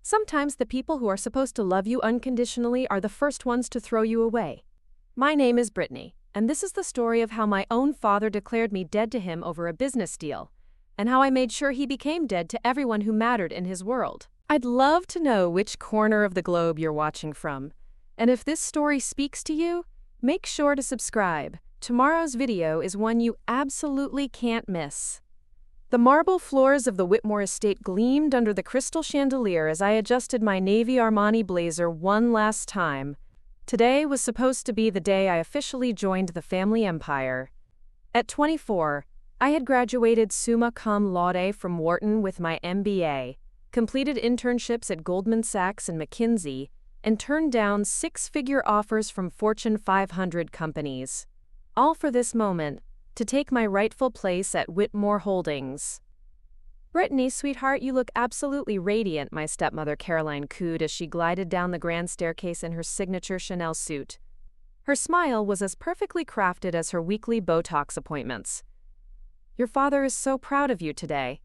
Sometimes the people who are supposed to love you unconditionally are the first ones to throw you away. My name is Brittany, and this is the story of how my own father declared me dead to him over a business deal, and how I made sure he became dead to everyone who mattered in his world. I'd love to know which corner of the globe you're watching from, and if this story speaks to you, make sure to subscribe. Tomorrow's video is one you absolutely can't miss. The marble floors of the Whitmore estate gleamed under the crystal chandelier as I adjusted my navy Armani blazer one last time. Today was supposed to be the day I officially joined the family empire. At 24, I had graduated summa cum laude from Wharton with my MBA, completed internships at Goldman Sachs and McKinsey, and turned down six-figure offers from Fortune 500 companies. All for this moment, to take my rightful place at Whitmore Holdings. "Brittany, sweetheart, you look absolutely radiant," my stepmother Caroline cooed as she glided down the grand staircase in her signature Chanel suit. Her smile was as perfectly crafted as her weekly Botox appointments. "Your father is so proud of you today."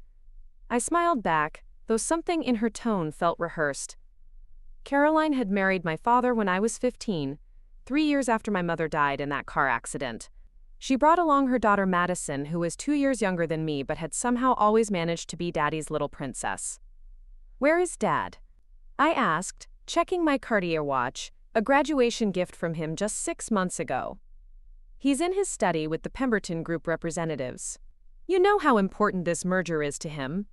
I smiled back, though something in her tone felt rehearsed. Caroline had married my father when I was 15, 3 years after my mother died in that car accident. She brought along her daughter Madison, who was 2 years younger than me but had somehow always managed to be Daddy's little princess. "Where is Dad?" I asked, checking my Cartier watch, a graduation gift from him just 6 months ago. "He's in his study with the Pemberton Group representatives. You know how important this merger is to him."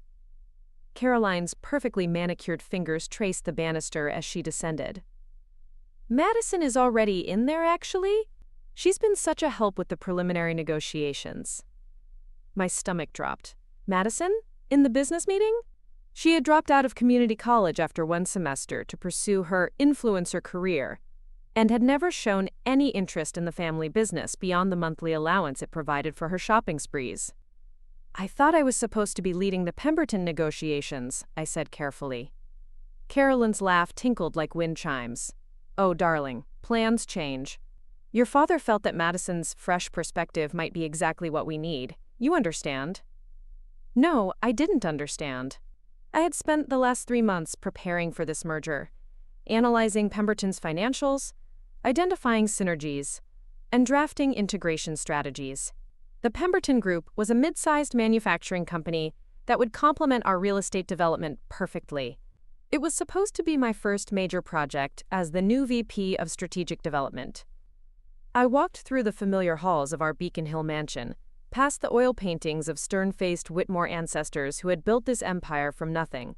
Caroline's perfectly manicured fingers traced the banister as she descended. "Madison is already in there, actually? She's been such a help with the preliminary negotiations." My stomach dropped. Madison? In the business meeting? She had dropped out of community college after one semester to pursue her influencer career, and had never shown any interest in the family business beyond the monthly allowance it provided for her shopping sprees. "I thought I was supposed to be leading the Pemberton negotiations," I said carefully. Caroline's laugh tinkled like wind chimes. "Oh, darling, plans change. Your father felt that Madison's fresh perspective might be exactly what we need. You understand?" No, I didn't understand. I had spent the last 3 months preparing for this merger, analyzing Pemberton's financials, identifying synergies, and drafting integration strategies. The Pemberton Group was a mid-sized manufacturing company that would complement our real estate development perfectly. It was supposed to be my first major project as the new VP of Strategic Development. I walked through the familiar halls of our Beacon Hill mansion, past the oil paintings of stern-faced Whitmore ancestors who had built this empire from nothing.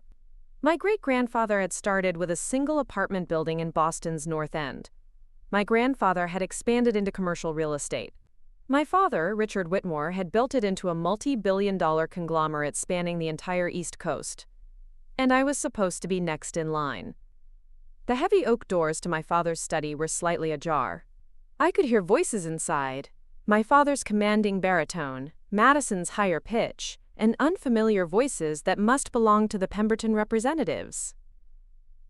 My great-grandfather had started with a single apartment building in Boston's North End. My grandfather had expanded into commercial real estate. My father, Richard Whitmore, had built it into a multi-billion-dollar conglomerate spanning the entire East Coast. And I was supposed to be next in line. The heavy oak doors to my father's study were slightly ajar. I could hear voices inside, my father's commanding baritone, Madison's higher pitch, and unfamiliar voices that must belong to the Pemberton representatives.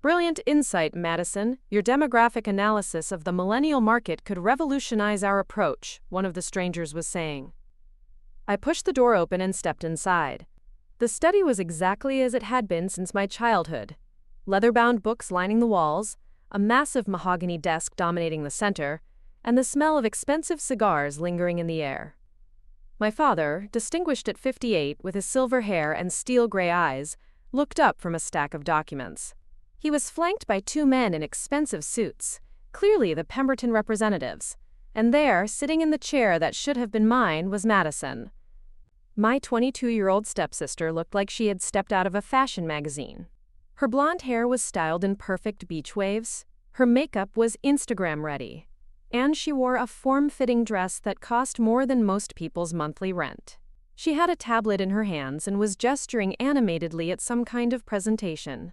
"Brilliant insight, Madison. Your demographic analysis of the millennial market could revolutionize our approach," one of the strangers was saying. I pushed the door open and stepped inside. The study was exactly as it had been since my childhood. Leather-bound books lining the walls, a massive mahogany desk dominating the center, and the smell of expensive cigars lingering in the air. My father, distinguished at 58 with his silver hair and steel-gray eyes, looked up from a stack of documents. He was flanked by 2 men in expensive suits, clearly the Pemberton representatives, and there, sitting in the chair that should have been mine, was Madison. My 22-year-old stepsister looked like she had stepped out of a fashion magazine. Her blonde hair was styled in perfect beach waves, her makeup was Instagram-ready, and she wore a form-fitting dress that cost more than most people's monthly rent. She had a tablet in her hands and was gesturing animatedly at some kind of presentation.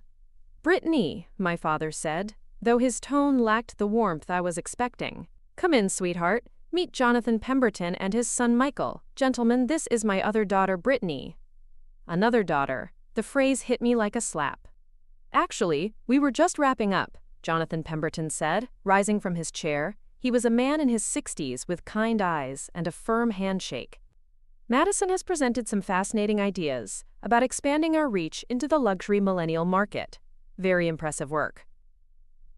"Brittany," my father said, though his tone lacked the warmth I was expecting. "Come in, sweetheart. Meet Jonathan Pemberton and his son Michael. Gentlemen, this is my other daughter, Brittany." Another daughter. The phrase hit me like a slap. "Actually, we were just wrapping up," Jonathan Pemberton said, rising from his chair. He was a man in his 60s with kind eyes and a firm handshake. "Madison has presented some fascinating ideas about expanding our reach into the luxury millennial market. Very impressive work.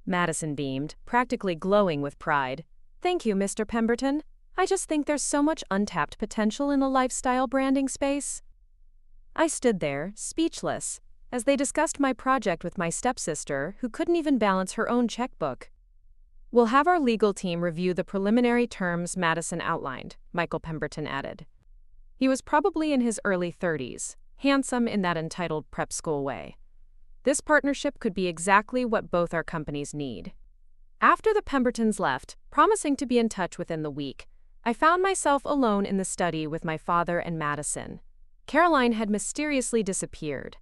Madison beamed, practically glowing with pride. Thank you, Mr. Pemberton. I just think there's so much untapped potential in the lifestyle branding space. I stood there, speechless, as they discussed my project with my stepsister, who couldn't even balance her own checkbook. We'll have our legal team review the preliminary terms Madison outlined, Michael Pemberton added. He was probably in his early 30s, handsome in that entitled prep school way. This partnership could be exactly what both our companies need. After the Pembertons left, promising to be in touch within the week, I found myself alone in the study with my father and Madison. Caroline had mysteriously disappeared.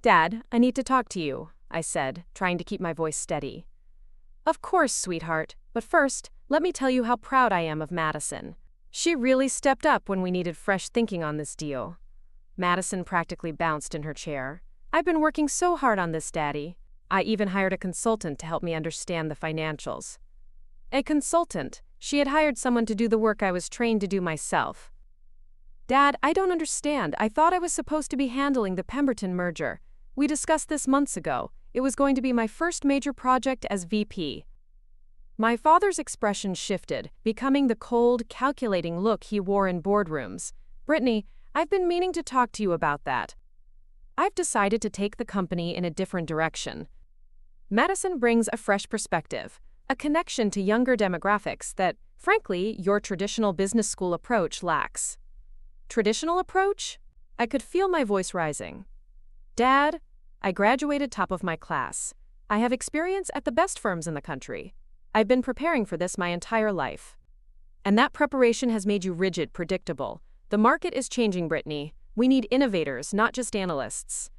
Dad, I need to talk to you, I said, trying to keep my voice steady. Of course, sweetheart, but first, let me tell you how proud I am of Madison. She really stepped up when we needed fresh thinking on this deal. Madison practically bounced in her chair. I've been working so hard on this, Daddy. I even hired a consultant to help me understand the financials. A consultant? She had hired someone to do the work I was trained to do myself. Dad, I don't understand. I thought I was supposed to be handling the Pemberton merger. We discussed this months ago. It was going to be my first major project as VP. My father's expression shifted, becoming the cold, calculating look he wore in boardrooms. Brittany, I've been meaning to talk to you about that. I've decided to take the company in a different direction. Madison brings a fresh perspective, a connection to younger demographics that, frankly, your traditional business school approach lacks. Traditional approach? I could feel my voice rising. Dad, I graduated top of my class. I have experience at the best firms in the country. I've been preparing for this my entire life. And that preparation has made you rigid, predictable. The market is changing, Brittany. We need innovators, not just analysts.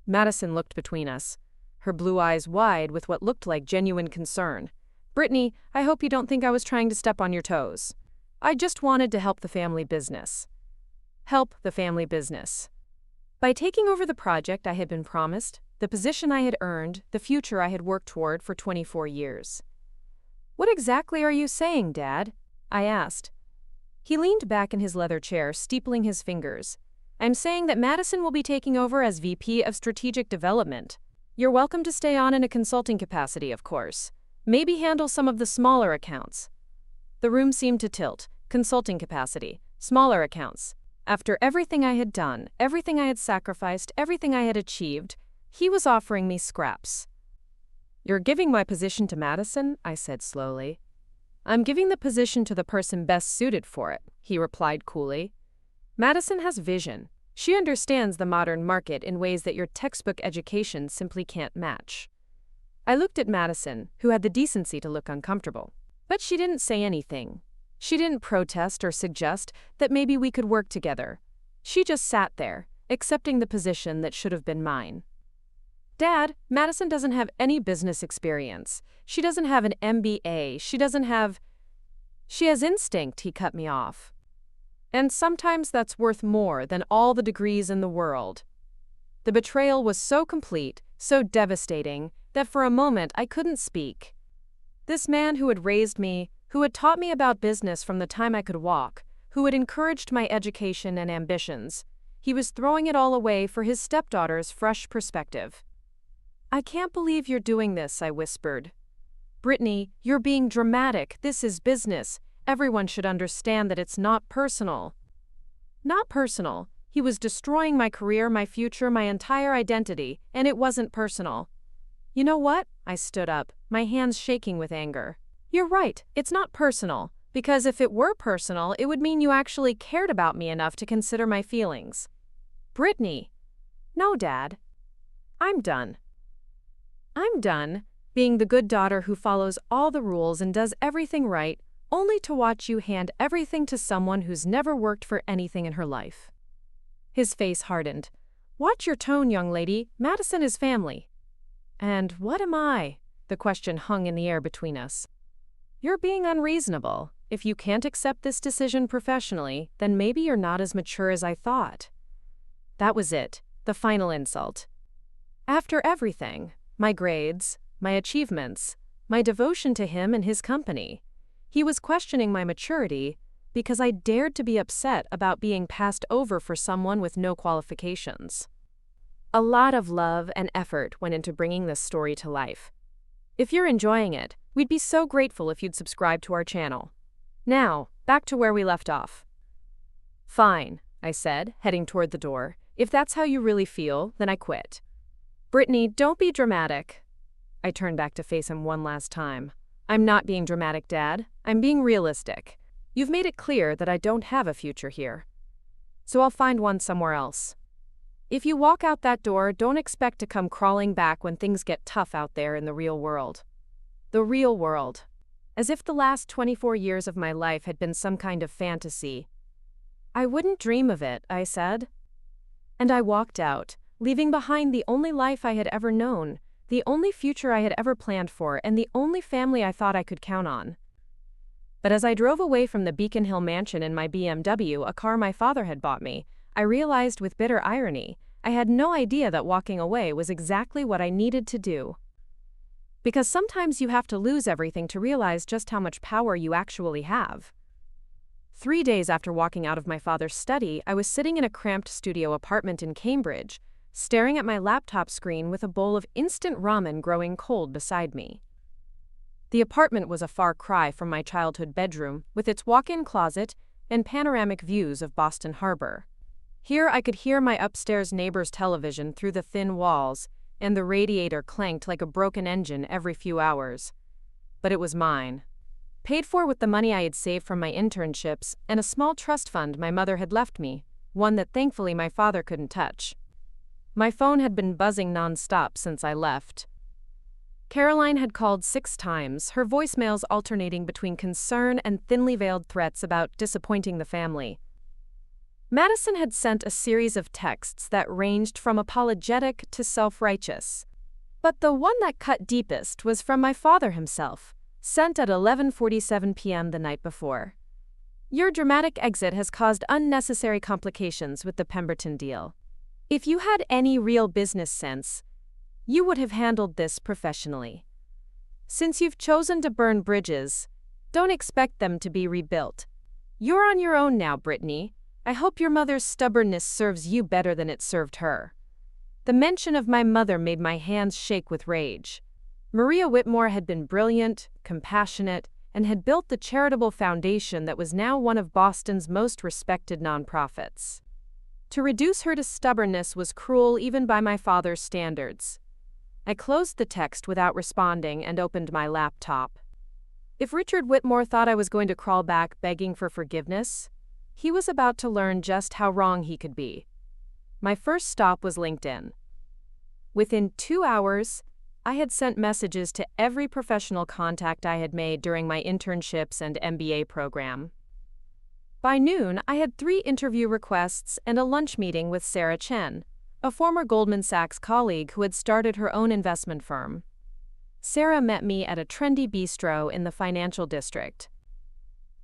Madison looked between us, her blue eyes wide with what looked like genuine concern. Brittany, I hope you don't think I was trying to step on your toes. I just wanted to help the family business. Help the family business. By taking over the project I had been promised, the position I had earned, the future I had worked toward for 24 years. What exactly are you saying, Dad? I asked. He leaned back in his leather chair, steepling his fingers. I'm saying that Madison will be taking over as VP of Strategic Development. You're welcome to stay on in a consulting capacity, of course. Maybe handle some of the smaller accounts. The room seemed to tilt. Consulting capacity, smaller accounts. After everything I had done, everything I had sacrificed, everything I had achieved, he was offering me scraps. You're giving my position to Madison? I said slowly. I'm giving the position to the person best suited for it, he replied coolly. Madison has vision. She understands the modern market in ways that your textbook education simply can't match. I looked at Madison, who had the decency to look uncomfortable. But she didn't say anything. She didn't protest or suggest that maybe we could work together. She just sat there, accepting the position that should have been mine. Dad, Madison doesn't have any business experience. She doesn't have an MBA. She has instinct, he cut me off. And sometimes that's worth more than all the degrees in the world. The betrayal was so complete, so devastating, that for a moment I couldn't speak. This man who had raised me, who had taught me about business from the time I could walk, who had encouraged my education and ambitions, he was throwing it all away for his stepdaughter's fresh perspective. I can't believe you're doing this, I whispered. Brittany, you're being dramatic. This is business. Everyone should understand that it's not personal. Not personal. He was destroying my career, my future, my entire identity, and it wasn't personal. You know what? I stood up, my hands shaking with anger. You're right, it's not personal, because if it were personal, it would mean you actually cared about me enough to consider my feelings. Brittany. No, Dad. I'm done. I'm done being the good daughter who follows all the rules and does everything right, only to watch you hand everything to someone who's never worked for anything in her life. His face hardened. Watch your tone, young lady. Madison is family. And what am I? The question hung in the air between us. You're being unreasonable. If you can't accept this decision professionally, then maybe you're not as mature as I thought. That was it, the final insult. After everything, my grades, my achievements, my devotion to him and his company, he was questioning my maturity because I dared to be upset about being passed over for someone with no qualifications. A lot of love and effort went into bringing this story to life. If you're enjoying it, we'd be so grateful if you'd subscribe to our channel. Now, back to where we left off. Fine, I said, heading toward the door. If that's how you really feel, then I quit. Brittany, don't be dramatic. I turned back to face him one last time. I'm not being dramatic, Dad. I'm being realistic. You've made it clear that I don't have a future here. So I'll find one somewhere else. If you walk out that door, don't expect to come crawling back when things get tough out there in the real world. The real world. As if the last 24 years of my life had been some kind of fantasy. I wouldn't dream of it, I said. And I walked out, leaving behind the only life I had ever known, the only future I had ever planned for, and the only family I thought I could count on. But as I drove away from the Beacon Hill mansion in my BMW, a car my father had bought me, I realized with bitter irony, I had no idea that walking away was exactly what I needed to do. Because sometimes you have to lose everything to realize just how much power you actually have. 3 days after walking out of my father's study, I was sitting in a cramped studio apartment in Cambridge, staring at my laptop screen with a bowl of instant ramen growing cold beside me. The apartment was a far cry from my childhood bedroom, with its walk-in closet and panoramic views of Boston Harbor. Here I could hear my upstairs neighbor's television through the thin walls, and the radiator clanked like a broken engine every few hours. But it was mine. Paid for with the money I had saved from my internships and a small trust fund my mother had left me, one that thankfully my father couldn't touch. My phone had been buzzing non-stop since I left. Caroline had called 6 times, her voicemails alternating between concern and thinly veiled threats about disappointing the family. Madison had sent a series of texts that ranged from apologetic to self-righteous. But the one that cut deepest was from my father himself, sent at 11:47 p.m. the night before. Your dramatic exit has caused unnecessary complications with the Pemberton deal. If you had any real business sense, you would have handled this professionally. Since you've chosen to burn bridges, don't expect them to be rebuilt. You're on your own now, Brittany. I hope your mother's stubbornness serves you better than it served her. The mention of my mother made my hands shake with rage. Maria Whitmore had been brilliant, compassionate, and had built the charitable foundation that was now one of Boston's most respected nonprofits. To reduce her to stubbornness was cruel even by my father's standards. I closed the text without responding and opened my laptop. If Richard Whitmore thought I was going to crawl back begging for forgiveness, he was about to learn just how wrong he could be. My first stop was LinkedIn. Within 2 hours, I had sent messages to every professional contact I had made during my internships and MBA program. By noon, I had 3 interview requests and a lunch meeting with Sarah Chen, a former Goldman Sachs colleague who had started her own investment firm. Sarah met me at a trendy bistro in the financial district.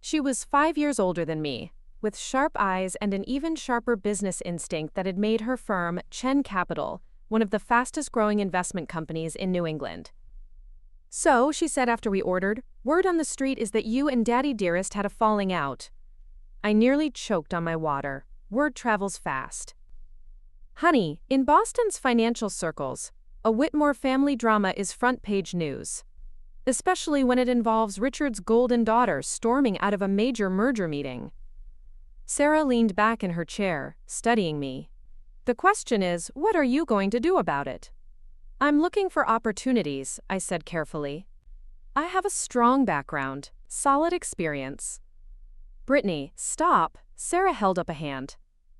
She was 5 years older than me, with sharp eyes and an even sharper business instinct that had made her firm, Chen Capital, one of the fastest-growing investment companies in New England. So, she said after we ordered, word on the street is that you and Daddy Dearest had a falling out. I nearly choked on my water. Word travels fast. Honey, in Boston's financial circles, a Whitmore family drama is front-page news. Especially when it involves Richard's golden daughter storming out of a major merger meeting. Sarah leaned back in her chair, studying me. The question is, what are you going to do about it? I'm looking for opportunities, I said carefully. I have a strong background, solid experience. Brittany, stop, Sarah held up a hand.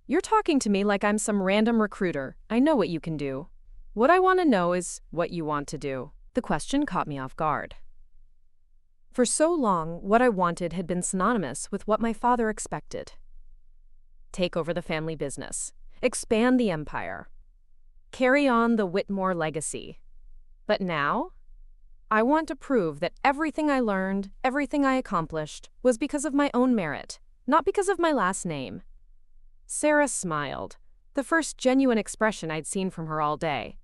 You're talking to me like I'm some random recruiter. I know what you can do. What I want to know is what you want to do. The question caught me off guard. For so long, what I wanted had been synonymous with what my father expected. Take over the family business. Expand the empire. Carry on the Whitmore legacy. But now, I want to prove that everything I learned, everything I accomplished, was because of my own merit, not because of my last name. Sarah smiled, the first genuine expression I'd seen from her all day.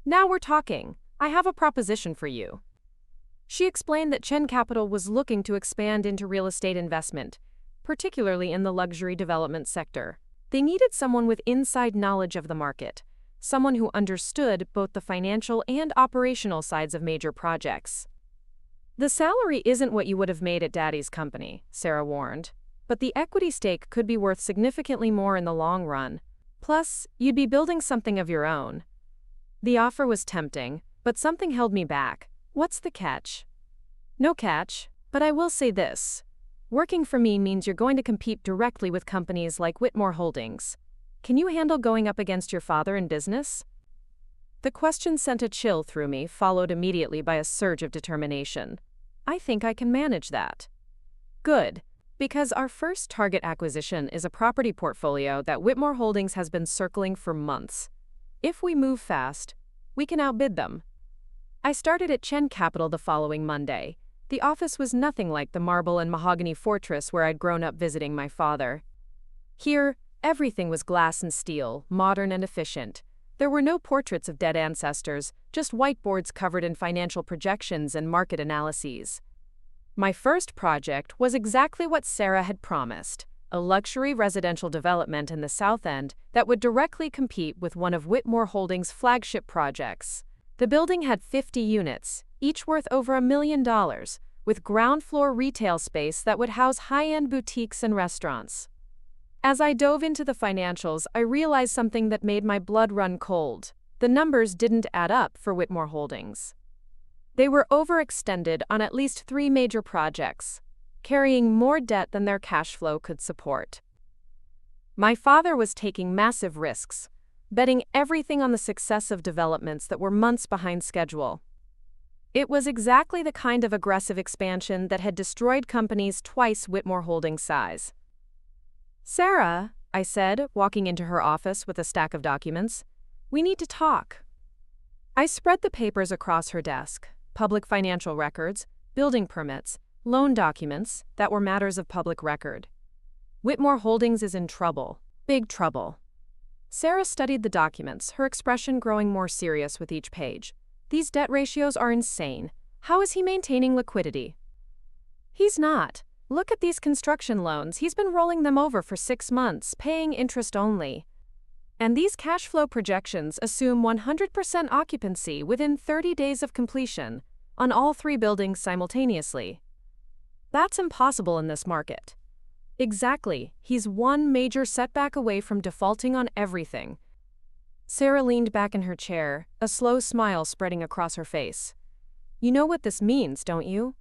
Now we're talking. I have a proposition for you. She explained that Chen Capital was looking to expand into real estate investment, particularly in the luxury development sector. They needed someone with inside knowledge of the market, someone who understood both the financial and operational sides of major projects. "The salary isn't what you would have made at Daddy's company," Sarah warned, "but the equity stake could be worth significantly more in the long run. Plus, you'd be building something of your own." The offer was tempting, but something held me back. "What's the catch?" "No catch, but I will say this. Working for me means you're going to compete directly with companies like Whitmore Holdings. Can you handle going up against your father in business?" The question sent a chill through me, followed immediately by a surge of determination. "I think I can manage that." "Good, because our first target acquisition is a property portfolio that Whitmore Holdings has been circling for months. If we move fast, we can outbid them." I started at Chen Capital the following Monday. The office was nothing like the marble and mahogany fortress where I'd grown up visiting my father. Here, everything was glass and steel, modern and efficient. There were no portraits of dead ancestors, just whiteboards covered in financial projections and market analyses. My first project was exactly what Sarah had promised, a luxury residential development in the South End that would directly compete with one of Whitmore Holdings' flagship projects. The building had 50 units, each worth over $1 million, with ground-floor retail space that would house high-end boutiques and restaurants. As I dove into the financials, I realized something that made my blood run cold. The numbers didn't add up for Whitmore Holdings. They were overextended on at least 3 major projects, carrying more debt than their cash flow could support. My father was taking massive risks, betting everything on the success of developments that were months behind schedule. It was exactly the kind of aggressive expansion that had destroyed companies twice Whitmore Holdings' size. "Sarah," I said, walking into her office with a stack of documents, "we need to talk." I spread the papers across her desk, public financial records, building permits, loan documents that were matters of public record. "Whitmore Holdings is in trouble, big trouble." Sarah studied the documents, her expression growing more serious with each page. "These debt ratios are insane. How is he maintaining liquidity?" "He's not. Look at these construction loans. He's been rolling them over for 6 months, paying interest only. And these cash flow projections assume 100% occupancy within 30 days of completion on all 3 buildings simultaneously. That's impossible in this market." "Exactly. He's one major setback away from defaulting on everything." Sarah leaned back in her chair, a slow smile spreading across her face. "You know what this means, don't you?"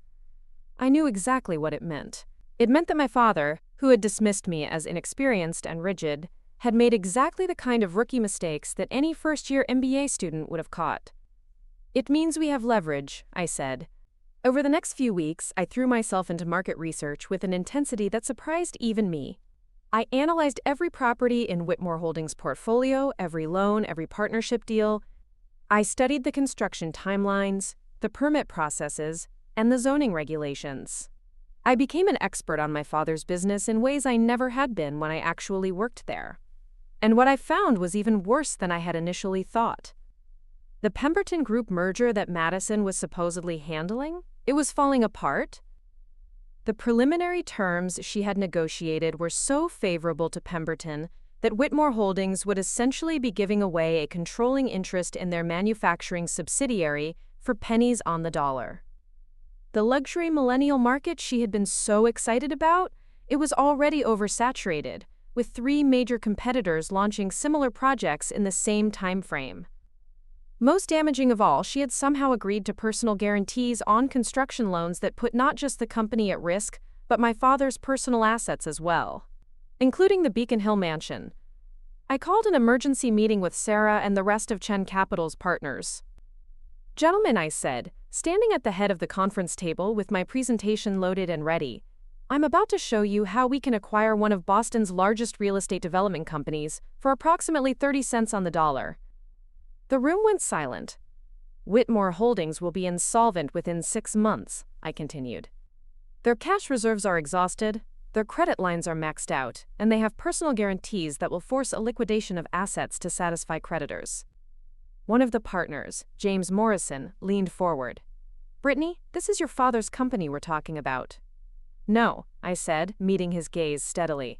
I knew exactly what it meant. It meant that my father, who had dismissed me as inexperienced and rigid, had made exactly the kind of rookie mistakes that any first-year MBA student would have caught. "It means we have leverage," I said. Over the next few weeks, I threw myself into market research with an intensity that surprised even me. I analyzed every property in Whitmore Holdings' portfolio, every loan, every partnership deal. I studied the construction timelines, the permit processes, and the zoning regulations. I became an expert on my father's business in ways I never had been when I actually worked there. And what I found was even worse than I had initially thought. The Pemberton Group merger that Madison was supposedly handling, it was falling apart. The preliminary terms she had negotiated were so favorable to Pemberton that Whitmore Holdings would essentially be giving away a controlling interest in their manufacturing subsidiary for pennies on the dollar. The luxury millennial market she had been so excited about, it was already oversaturated, with 3 major competitors launching similar projects in the same time frame. Most damaging of all, she had somehow agreed to personal guarantees on construction loans that put not just the company at risk, but my father's personal assets as well, including the Beacon Hill mansion. I called an emergency meeting with Sarah and the rest of Chen Capital's partners. "Gentlemen," I said, standing at the head of the conference table with my presentation loaded and ready, "I'm about to show you how we can acquire one of Boston's largest real estate development companies for approximately 30 cents on the dollar." The room went silent. "Whitmore Holdings will be insolvent within 6 months," I continued. "Their cash reserves are exhausted, their credit lines are maxed out, and they have personal guarantees that will force a liquidation of assets to satisfy creditors." One of the partners, James Morrison, leaned forward. "Brittany, this is your father's company we're talking about." "No," I said, meeting his gaze steadily.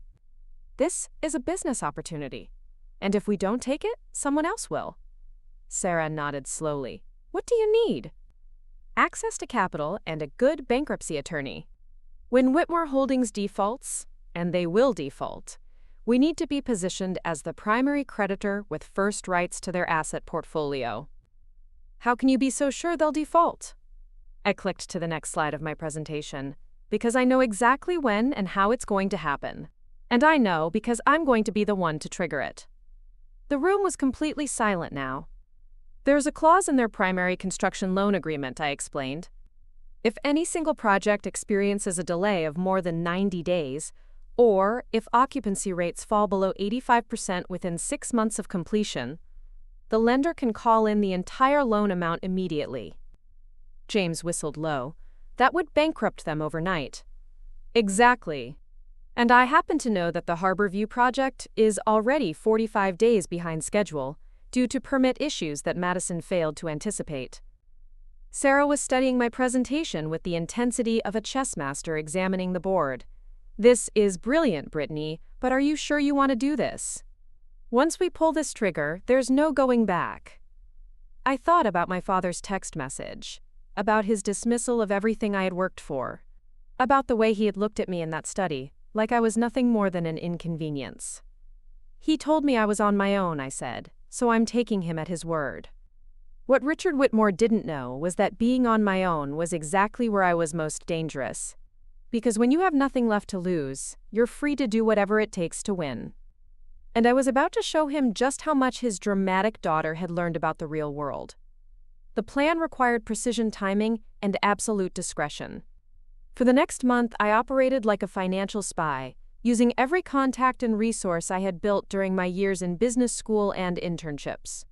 "This is a business opportunity. And if we don't take it, someone else will. Sarah nodded slowly. What do you need? Access to capital and a good bankruptcy attorney. When Whitmore Holdings defaults, and they will default, we need to be positioned as the primary creditor with first rights to their asset portfolio. How can you be so sure they'll default? I clicked to the next slide of my presentation, because I know exactly when and how it's going to happen. And I know because I'm going to be the one to trigger it. The room was completely silent now. There's a clause in their primary construction loan agreement, I explained. If any single project experiences a delay of more than 90 days, or if occupancy rates fall below 85% within 6 months of completion, the lender can call in the entire loan amount immediately. James whistled low. That would bankrupt them overnight. Exactly. And I happen to know that the Harborview project is already 45 days behind schedule due to permit issues that Madison failed to anticipate. Sarah was studying my presentation with the intensity of a chess master examining the board. This is brilliant, Brittany, but are you sure you want to do this? Once we pull this trigger, there's no going back. I thought about my father's text message, about his dismissal of everything I had worked for, about the way he had looked at me in that study, like I was nothing more than an inconvenience. He told me I was on my own, I said, so I'm taking him at his word. What Richard Whitmore didn't know was that being on my own was exactly where I was most dangerous. Because when you have nothing left to lose, you're free to do whatever it takes to win. And I was about to show him just how much his dramatic daughter had learned about the real world. The plan required precision timing and absolute discretion. For the next month, I operated like a financial spy, using every contact and resource I had built during my years in business school and internships.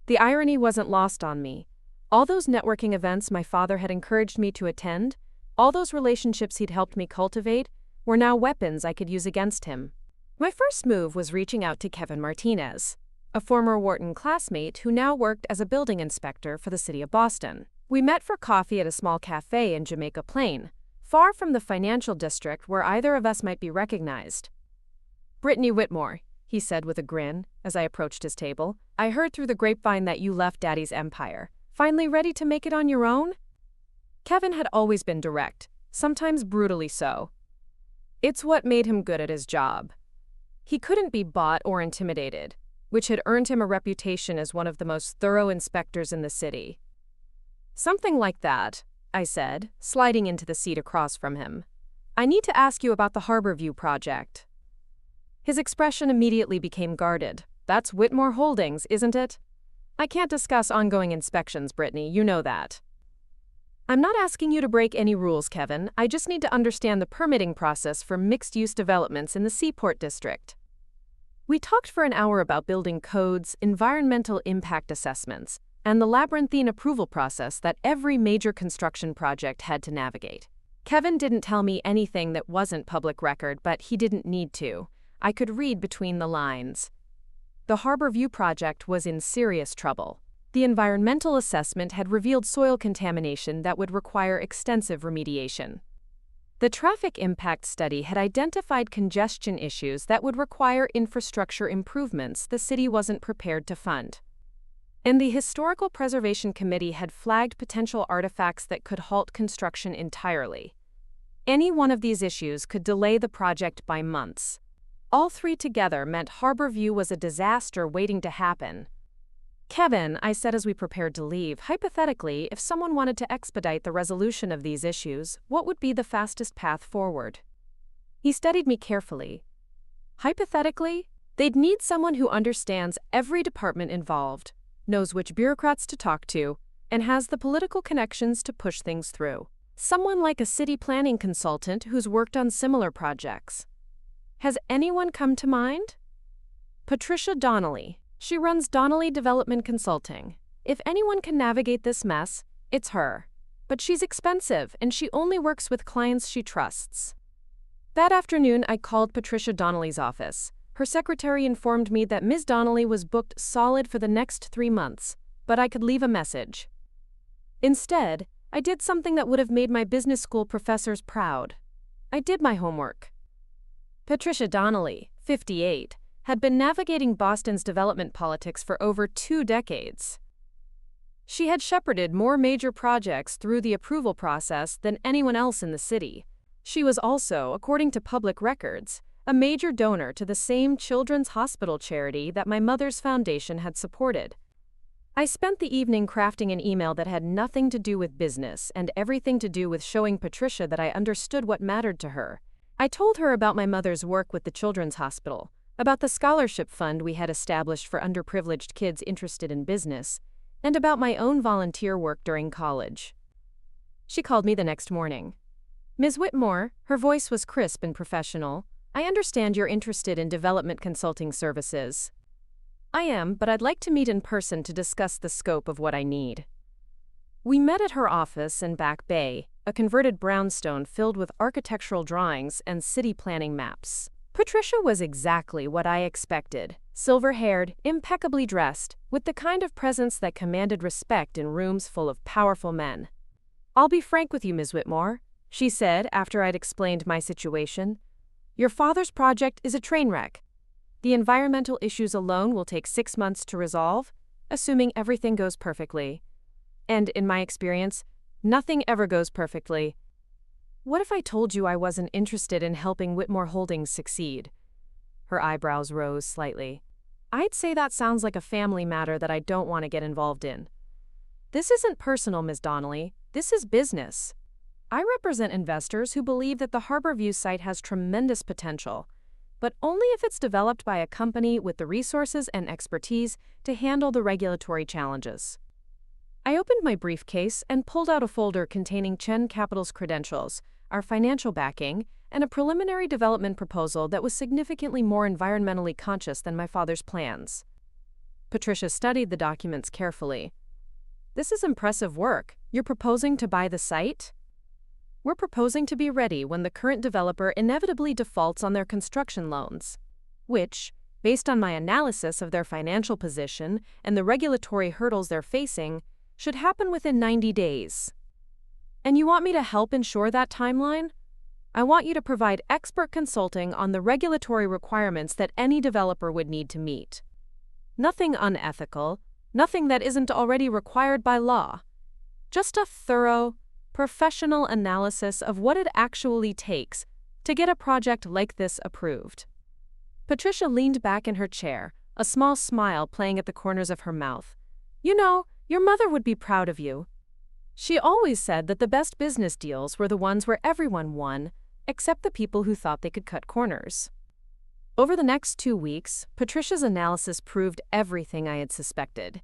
The irony wasn't lost on me. All those networking events my father had encouraged me to attend, all those relationships he'd helped me cultivate, were now weapons I could use against him. My first move was reaching out to Kevin Martinez, a former Wharton classmate who now worked as a building inspector for the city of Boston. We met for coffee at a small cafe in Jamaica Plain, far from the financial district where either of us might be recognized. Brittany Whitmore, he said with a grin as I approached his table, I heard through the grapevine that you left Daddy's empire. Finally ready to make it on your own? Kevin had always been direct, sometimes brutally so. It's what made him good at his job. He couldn't be bought or intimidated, which had earned him a reputation as one of the most thorough inspectors in the city. Something like that, I said, sliding into the seat across from him. I need to ask you about the Harborview project. His expression immediately became guarded. That's Whitmore Holdings, isn't it? I can't discuss ongoing inspections, Brittany, you know that. I'm not asking you to break any rules, Kevin. I just need to understand the permitting process for mixed-use developments in the Seaport District. We talked for an hour about building codes, environmental impact assessments, and the labyrinthine approval process that every major construction project had to navigate. Kevin didn't tell me anything that wasn't public record, but he didn't need to. I could read between the lines. The Harborview project was in serious trouble. The environmental assessment had revealed soil contamination that would require extensive remediation. The traffic impact study had identified congestion issues that would require infrastructure improvements the city wasn't prepared to fund. And the Historical Preservation Committee had flagged potential artifacts that could halt construction entirely. Any one of these issues could delay the project by months. All three together meant Harborview was a disaster waiting to happen. Kevin, I said as we prepared to leave, hypothetically, if someone wanted to expedite the resolution of these issues, what would be the fastest path forward? He studied me carefully. Hypothetically, they'd need someone who understands every department involved, knows which bureaucrats to talk to, and has the political connections to push things through. Someone like a city planning consultant who's worked on similar projects. Has anyone come to mind? Patricia Donnelly. She runs Donnelly Development Consulting. If anyone can navigate this mess, it's her. But she's expensive, and she only works with clients she trusts. That afternoon, I called Patricia Donnelly's office. Her secretary informed me that Ms. Donnelly was booked solid for the next 3 months, but I could leave a message. Instead, I did something that would have made my business school professors proud. I did my homework. Patricia Donnelly, 58, had been navigating Boston's development politics for over 2 decades. She had shepherded more major projects through the approval process than anyone else in the city. She was also, according to public records, a major donor to the same children's hospital charity that my mother's foundation had supported. I spent the evening crafting an email that had nothing to do with business and everything to do with showing Patricia that I understood what mattered to her. I told her about my mother's work with the children's hospital, about the scholarship fund we had established for underprivileged kids interested in business, and about my own volunteer work during college. She called me the next morning. "Ms. Whitmore," her voice was crisp and professional, "I understand you're interested in development consulting services." "I am, but I'd like to meet in person to discuss the scope of what I need." We met at her office in Back Bay, a converted brownstone filled with architectural drawings and city planning maps. Patricia was exactly what I expected, silver-haired, impeccably dressed, with the kind of presence that commanded respect in rooms full of powerful men. "I'll be frank with you, Ms. Whitmore," she said after I'd explained my situation. "Your father's project is a train wreck. The environmental issues alone will take 6 months to resolve, assuming everything goes perfectly. And in my experience, nothing ever goes perfectly. What if I told you I wasn't interested in helping Whitmore Holdings succeed?" Her eyebrows rose slightly. "I'd say that sounds like a family matter that I don't want to get involved in." "This isn't personal, Ms. Donnelly. This is business. I represent investors who believe that the Harborview site has tremendous potential, but only if it's developed by a company with the resources and expertise to handle the regulatory challenges." I opened my briefcase and pulled out a folder containing Chen Capital's credentials, our financial backing, and a preliminary development proposal that was significantly more environmentally conscious than my father's plans. Patricia studied the documents carefully. "This is impressive work. You're proposing to buy the site?" "We're proposing to be ready when the current developer inevitably defaults on their construction loans, which, based on my analysis of their financial position and the regulatory hurdles they're facing, should happen within 90 days. And you want me to help ensure that timeline? I want you to provide expert consulting on the regulatory requirements that any developer would need to meet. Nothing unethical, nothing that isn't already required by law. Just a thorough, professional analysis of what it actually takes to get a project like this approved." Patricia leaned back in her chair, a small smile playing at the corners of her mouth. "You know, your mother would be proud of you. She always said that the best business deals were the ones where everyone won, except the people who thought they could cut corners." Over the next 2 weeks, Patricia's analysis proved everything I had suspected.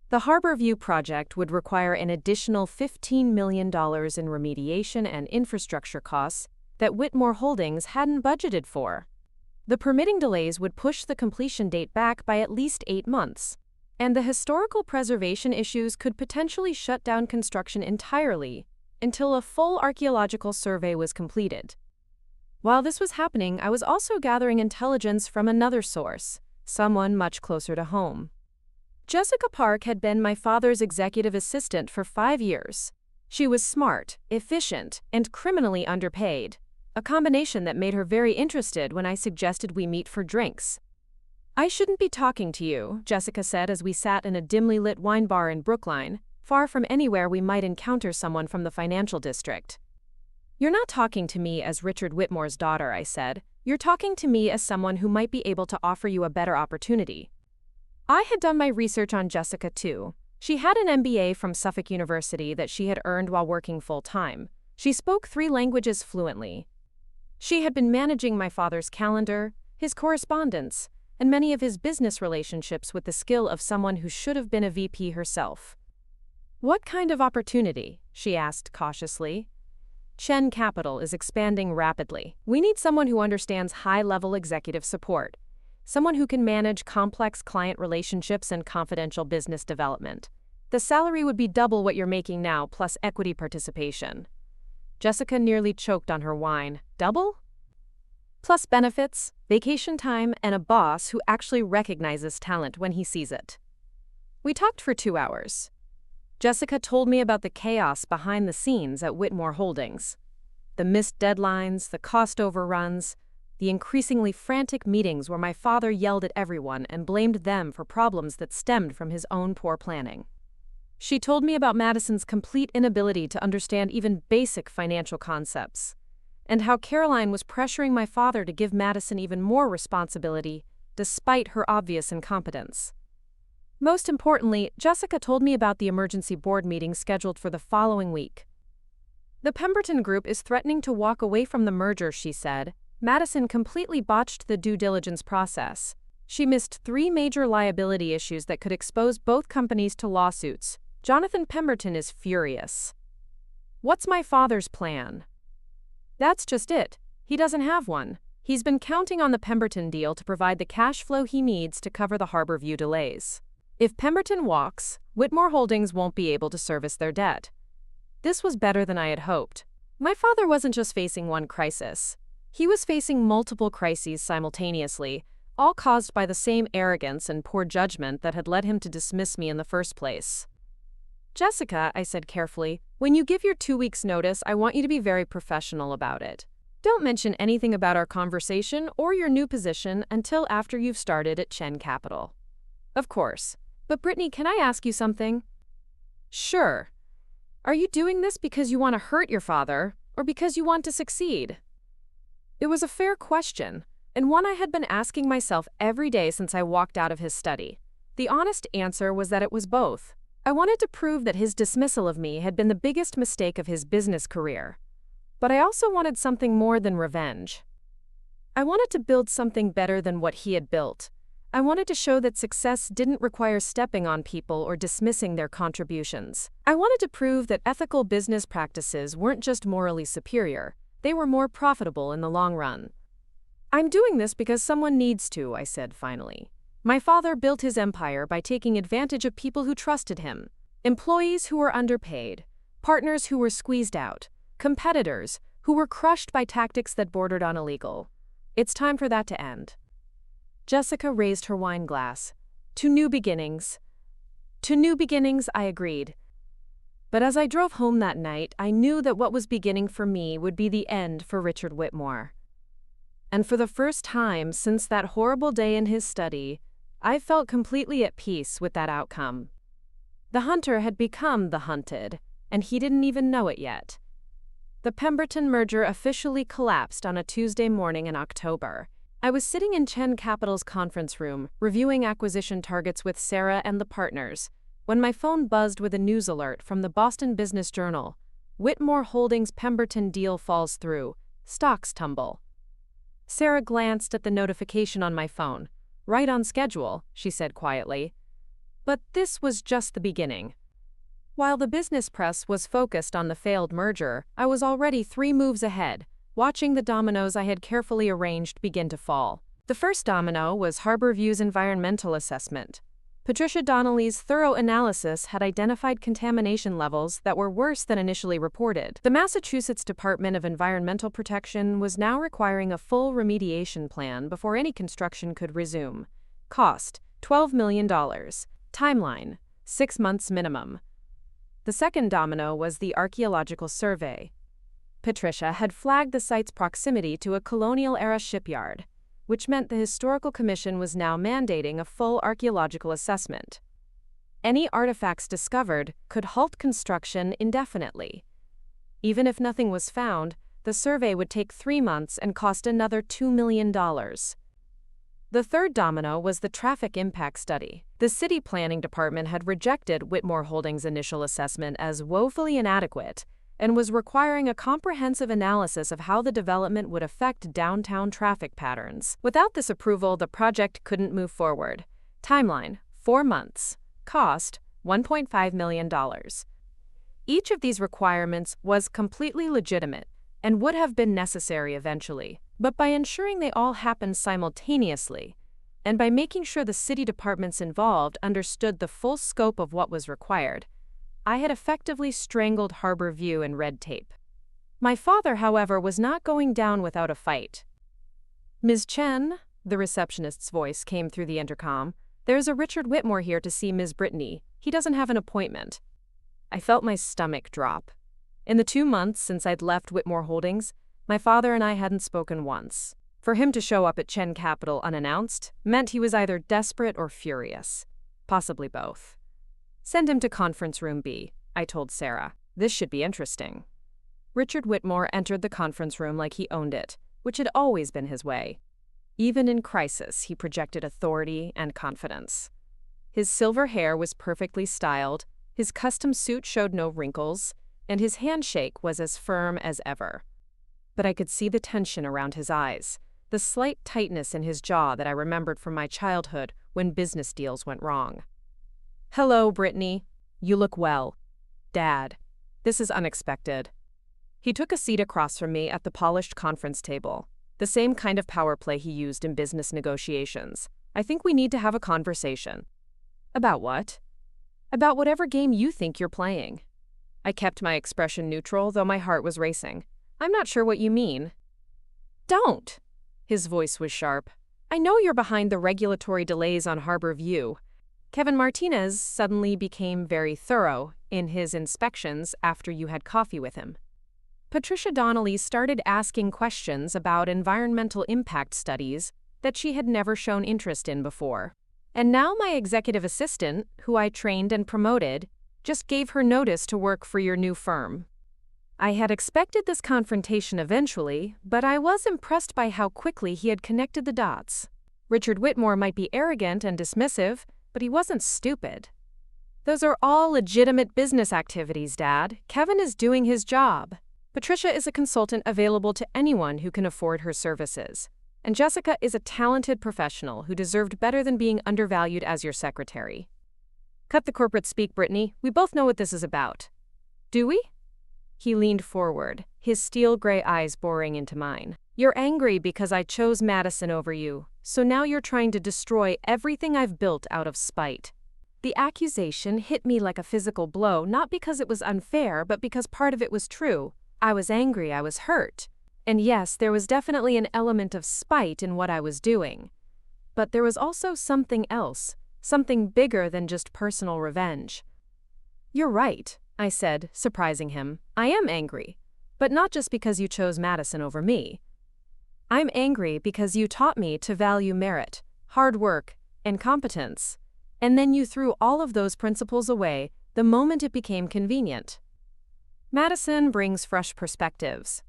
The Harborview project would require an additional $15 million in remediation and infrastructure costs that Whitmore Holdings hadn't budgeted for. The permitting delays would push the completion date back by at least 8 months, and the historical preservation issues could potentially shut down construction entirely until a full archaeological survey was completed. While this was happening, I was also gathering intelligence from another source, someone much closer to home. Jessica Park had been my father's executive assistant for 5 years. She was smart, efficient, and criminally underpaid, a combination that made her very interested when I suggested we meet for drinks. "I shouldn't be talking to you," Jessica said as we sat in a dimly lit wine bar in Brookline, far from anywhere we might encounter someone from the financial district. "You're not talking to me as Richard Whitmore's daughter," I said. "You're talking to me as someone who might be able to offer you a better opportunity." I had done my research on Jessica too. She had an MBA from Suffolk University that she had earned while working full-time. She spoke 3 languages fluently. She had been managing my father's calendar, his correspondence, and many of his business relationships with the skill of someone who should have been a VP herself. "What kind of opportunity?" she asked cautiously. "Chen Capital is expanding rapidly. We need someone who understands high-level executive support. Someone who can manage complex client relationships and confidential business development. The salary would be double what you're making now, plus equity participation." Jessica nearly choked on her wine. "Double?" "Plus benefits, vacation time, and a boss who actually recognizes talent when he sees it." We talked for 2 hours. Jessica told me about the chaos behind the scenes at Whitmore Holdings. The missed deadlines, the cost overruns, the increasingly frantic meetings where my father yelled at everyone and blamed them for problems that stemmed from his own poor planning. She told me about Madison's complete inability to understand even basic financial concepts, and how Caroline was pressuring my father to give Madison even more responsibility, despite her obvious incompetence. Most importantly, Jessica told me about the emergency board meeting scheduled for the following week. The Pemberton Group is threatening to walk away from the merger, she said. Madison completely botched the due diligence process. She missed 3 major liability issues that could expose both companies to lawsuits. Jonathan Pemberton is furious. What's my father's plan? That's just it. He doesn't have one. He's been counting on the Pemberton deal to provide the cash flow he needs to cover the Harborview delays. If Pemberton walks, Whitmore Holdings won't be able to service their debt. This was better than I had hoped. My father wasn't just facing one crisis. He was facing multiple crises simultaneously, all caused by the same arrogance and poor judgment that had led him to dismiss me in the first place. Jessica, I said carefully, when you give your 2 weeks' notice, I want you to be very professional about it. Don't mention anything about our conversation or your new position until after you've started at Chen Capital. Of course. But Brittany, can I ask you something? Sure. Are you doing this because you want to hurt your father, or because you want to succeed? It was a fair question, and one I had been asking myself every day since I walked out of his study. The honest answer was that it was both. I wanted to prove that his dismissal of me had been the biggest mistake of his business career. But I also wanted something more than revenge. I wanted to build something better than what he had built. I wanted to show that success didn't require stepping on people or dismissing their contributions. I wanted to prove that ethical business practices weren't just morally superior, they were more profitable in the long run. I'm doing this because someone needs to, I said finally. My father built his empire by taking advantage of people who trusted him, employees who were underpaid, partners who were squeezed out, competitors who were crushed by tactics that bordered on illegal. It's time for that to end. Jessica raised her wine glass. To new beginnings. To new beginnings, I agreed. But as I drove home that night, I knew that what was beginning for me would be the end for Richard Whitmore. And for the first time since that horrible day in his study, I felt completely at peace with that outcome. The hunter had become the hunted, and he didn't even know it yet. The Pemberton merger officially collapsed on a Tuesday morning in October. I was sitting in Chen Capital's conference room, reviewing acquisition targets with Sarah and the partners, when my phone buzzed with a news alert from the Boston Business Journal. Whitmore Holdings Pemberton deal falls through. Stocks tumble. Sarah glanced at the notification on my phone. Right on schedule, she said quietly. But this was just the beginning. While the business press was focused on the failed merger, I was already 3 moves ahead, watching the dominoes I had carefully arranged begin to fall. The first domino was Harborview's environmental assessment. Patricia Donnelly's thorough analysis had identified contamination levels that were worse than initially reported. The Massachusetts Department of Environmental Protection was now requiring a full remediation plan before any construction could resume. Cost: $12 million. Timeline: 6 months minimum. The second domino was the archaeological survey. Patricia had flagged the site's proximity to a colonial-era shipyard, which meant the Historical Commission was now mandating a full archaeological assessment. Any artifacts discovered could halt construction indefinitely. Even if nothing was found, the survey would take 3 months and cost another $2 million. The third domino was the traffic impact study. The city planning department had rejected Whitmore Holdings' initial assessment as woefully inadequate, and was requiring a comprehensive analysis of how the development would affect downtown traffic patterns. Without this approval, the project couldn't move forward. Timeline: 4 months. Cost: $1.5 million. Each of these requirements was completely legitimate and would have been necessary eventually. But by ensuring they all happened simultaneously, and by making sure the city departments involved understood the full scope of what was required, I had effectively strangled Harborview in red tape. My father, however, was not going down without a fight. "Ms. Chen," the receptionist's voice came through the intercom, "there's a Richard Whitmore here to see Ms. Brittany. He doesn't have an appointment." I felt my stomach drop. In the 2 months since I'd left Whitmore Holdings, my father and I hadn't spoken once. For him to show up at Chen Capital unannounced meant he was either desperate or furious. Possibly both. Send him to conference room B, I told Sarah. This should be interesting. Richard Whitmore entered the conference room like he owned it, which had always been his way. Even in crisis, he projected authority and confidence. His silver hair was perfectly styled, his custom suit showed no wrinkles, and his handshake was as firm as ever. But I could see the tension around his eyes, the slight tightness in his jaw that I remembered from my childhood when business deals went wrong. "Hello, Brittany. You look well. Dad, this is unexpected." He took a seat across from me at the polished conference table, the same kind of power play he used in business negotiations. "I think we need to have a conversation." "About what?" "About whatever game you think you're playing." I kept my expression neutral, though my heart was racing. "I'm not sure what you mean." "Don't!" His voice was sharp. "I know you're behind the regulatory delays on Harbor View." Kevin Martinez suddenly became very thorough in his inspections after you had coffee with him. Patricia Donnelly started asking questions about environmental impact studies that she had never shown interest in before. And now my executive assistant, who I trained and promoted, just gave her notice to work for your new firm. I had expected this confrontation eventually, but I was impressed by how quickly he had connected the dots. Richard Whitmore might be arrogant and dismissive, but he wasn't stupid. "Those are all legitimate business activities, Dad. Kevin is doing his job. Patricia is a consultant available to anyone who can afford her services. And Jessica is a talented professional who deserved better than being undervalued as your secretary." "Cut the corporate speak, Brittany. We both know what this is about." "Do we?" He leaned forward, his steel gray eyes boring into mine. "You're angry because I chose Madison over you, so now you're trying to destroy everything I've built out of spite." The accusation hit me like a physical blow, not because it was unfair, but because part of it was true. I was angry, I was hurt. And yes, there was definitely an element of spite in what I was doing. But there was also something else, something bigger than just personal revenge. "You're right," I said, surprising him. "I am angry, but not just because you chose Madison over me. I'm angry because you taught me to value merit, hard work, and competence, and then you threw all of those principles away the moment it became convenient. Madison brings fresh perspectives.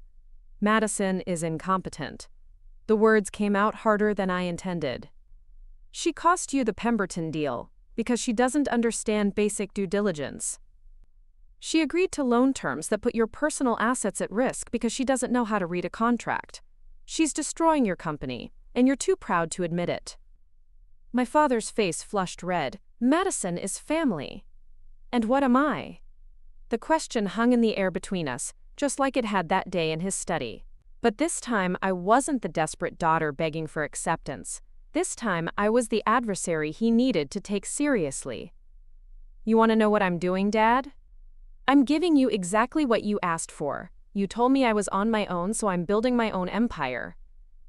Madison is incompetent." The words came out harder than I intended. "She cost you the Pemberton deal because she doesn't understand basic due diligence. She agreed to loan terms that put your personal assets at risk because she doesn't know how to read a contract. She's destroying your company, and you're too proud to admit it." My father's face flushed red. Madison is family. And what am I? The question hung in the air between us, just like it had that day in his study. But this time I wasn't the desperate daughter begging for acceptance. This time I was the adversary he needed to take seriously. "You want to know what I'm doing, Dad?" "I'm giving you exactly what you asked for. You told me I was on my own, so I'm building my own empire.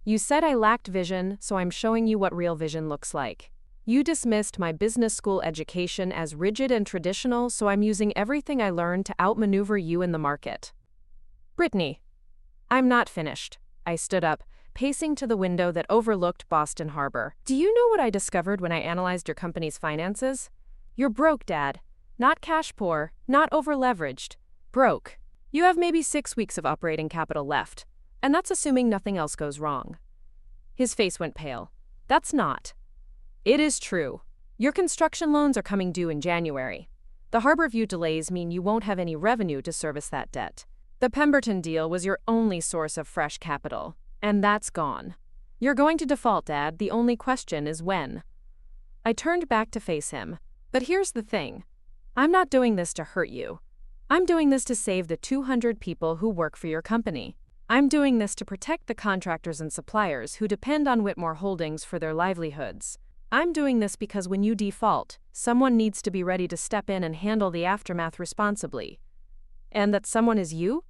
You said I lacked vision, so I'm showing you what real vision looks like. You dismissed my business school education as rigid and traditional, so I'm using everything I learned to outmaneuver you in the market." "Brittany." "I'm not finished." I stood up, pacing to the window that overlooked Boston Harbor. "Do you know what I discovered when I analyzed your company's finances? You're broke, Dad. Not cash poor, not over-leveraged. Broke. You have maybe 6 weeks of operating capital left, and that's assuming nothing else goes wrong." His face went pale. "That's not." "It is true. Your construction loans are coming due in January. The Harbor View delays mean you won't have any revenue to service that debt. The Pemberton deal was your only source of fresh capital, and that's gone. You're going to default, Dad. The only question is when." I turned back to face him. "But here's the thing. I'm not doing this to hurt you. I'm doing this to save the 200 people who work for your company. I'm doing this to protect the contractors and suppliers who depend on Whitmore Holdings for their livelihoods. I'm doing this because when you default, someone needs to be ready to step in and handle the aftermath responsibly. And that someone is you?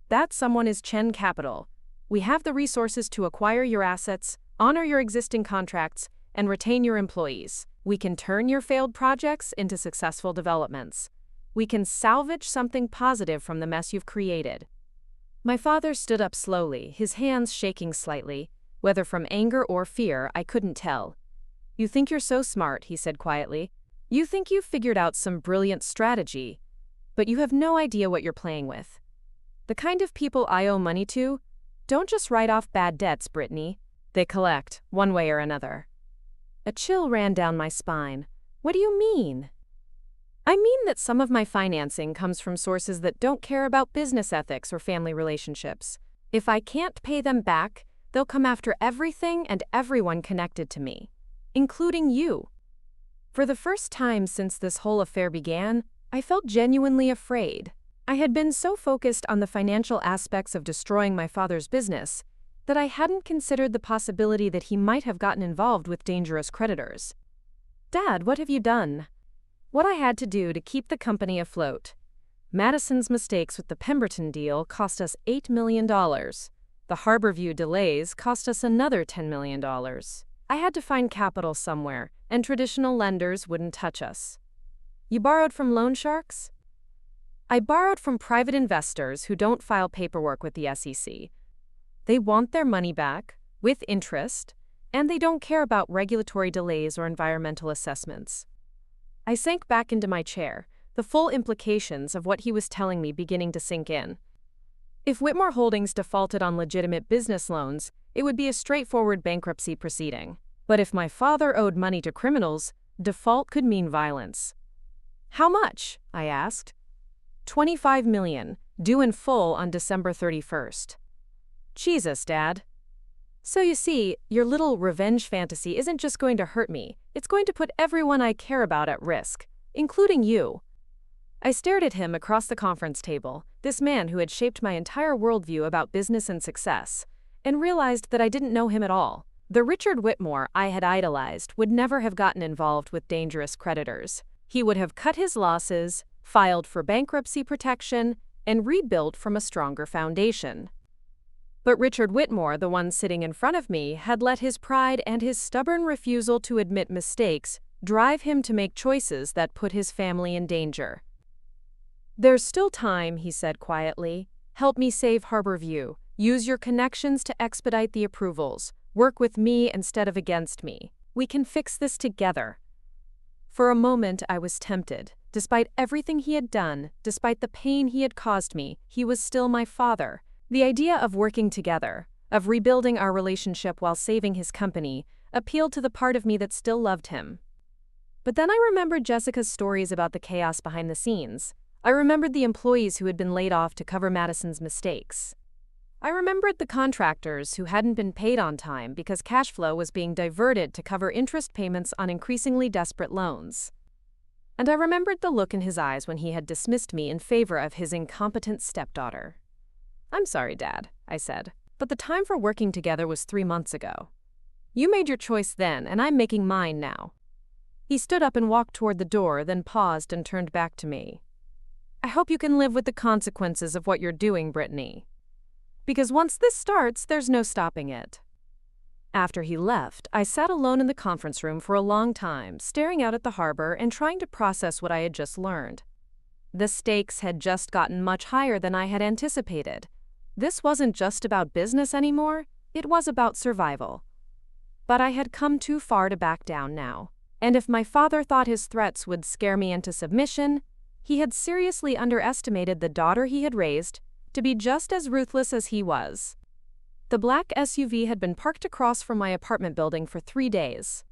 That someone is Chen Capital. We have the resources to acquire your assets, honor your existing contracts, and retain your employees. We can turn your failed projects into successful developments. We can salvage something positive from the mess you've created." My father stood up slowly, his hands shaking slightly, Whether from anger or fear, I couldn't tell. "You think you're so smart," he said quietly. "You think you've figured out some brilliant strategy, but you have no idea what you're playing with. The kind of people I owe money to don't just write off bad debts, Brittany. They collect, one way or another." A chill ran down my spine. "What do you mean?" "I mean that some of my financing comes from sources that don't care about business ethics or family relationships. If I can't pay them back, they'll come after everything and everyone connected to me, including you." For the first time since this whole affair began, I felt genuinely afraid. I had been so focused on the financial aspects of destroying my father's business that I hadn't considered the possibility that he might have gotten involved with dangerous creditors. "Dad, what have you done?" "What I had to do to keep the company afloat. Madison's mistakes with the Pemberton deal cost us $8 million. The Harborview delays cost us another $10 million. I had to find capital somewhere, and traditional lenders wouldn't touch us." "You borrowed from loan sharks?" "I borrowed from private investors who don't file paperwork with the SEC. They want their money back, with interest, and they don't care about regulatory delays or environmental assessments." I sank back into my chair, the full implications of what he was telling me beginning to sink in. If Whitmore Holdings defaulted on legitimate business loans, it would be a straightforward bankruptcy proceeding. But if my father owed money to criminals, default could mean violence. "How much?" I asked. $25 million, due in full on December 31st. "Jesus, Dad." "So you see, your little revenge fantasy isn't just going to hurt me, it's going to put everyone I care about at risk, including you." I stared at him across the conference table, this man who had shaped my entire worldview about business and success, and realized that I didn't know him at all. The Richard Whitmore I had idolized would never have gotten involved with dangerous creditors. He would have cut his losses, filed for bankruptcy protection, and rebuilt from a stronger foundation. But Richard Whitmore, the one sitting in front of me, had let his pride and his stubborn refusal to admit mistakes drive him to make choices that put his family in danger. "There's still time," he said quietly. "Help me save Harborview. Use your connections to expedite the approvals. Work with me instead of against me. We can fix this together." For a moment I was tempted. Despite everything he had done, despite the pain he had caused me, he was still my father. The idea of working together, of rebuilding our relationship while saving his company, appealed to the part of me that still loved him. But then I remembered Jessica's stories about the chaos behind the scenes. I remembered the employees who had been laid off to cover Madison's mistakes. I remembered the contractors who hadn't been paid on time because cash flow was being diverted to cover interest payments on increasingly desperate loans. And I remembered the look in his eyes when he had dismissed me in favor of his incompetent stepdaughter. "I'm sorry, Dad," I said, "but the time for working together was 3 months ago. You made your choice then, and I'm making mine now." He stood up and walked toward the door, then paused and turned back to me. "I hope you can live with the consequences of what you're doing, Brittany. Because once this starts, there's no stopping it." After he left, I sat alone in the conference room for a long time, staring out at the harbor and trying to process what I had just learned. The stakes had just gotten much higher than I had anticipated. This wasn't just about business anymore, it was about survival. But I had come too far to back down now. And if my father thought his threats would scare me into submission, he had seriously underestimated the daughter he had raised to be just as ruthless as he was. The black SUV had been parked across from my apartment building for 3 days.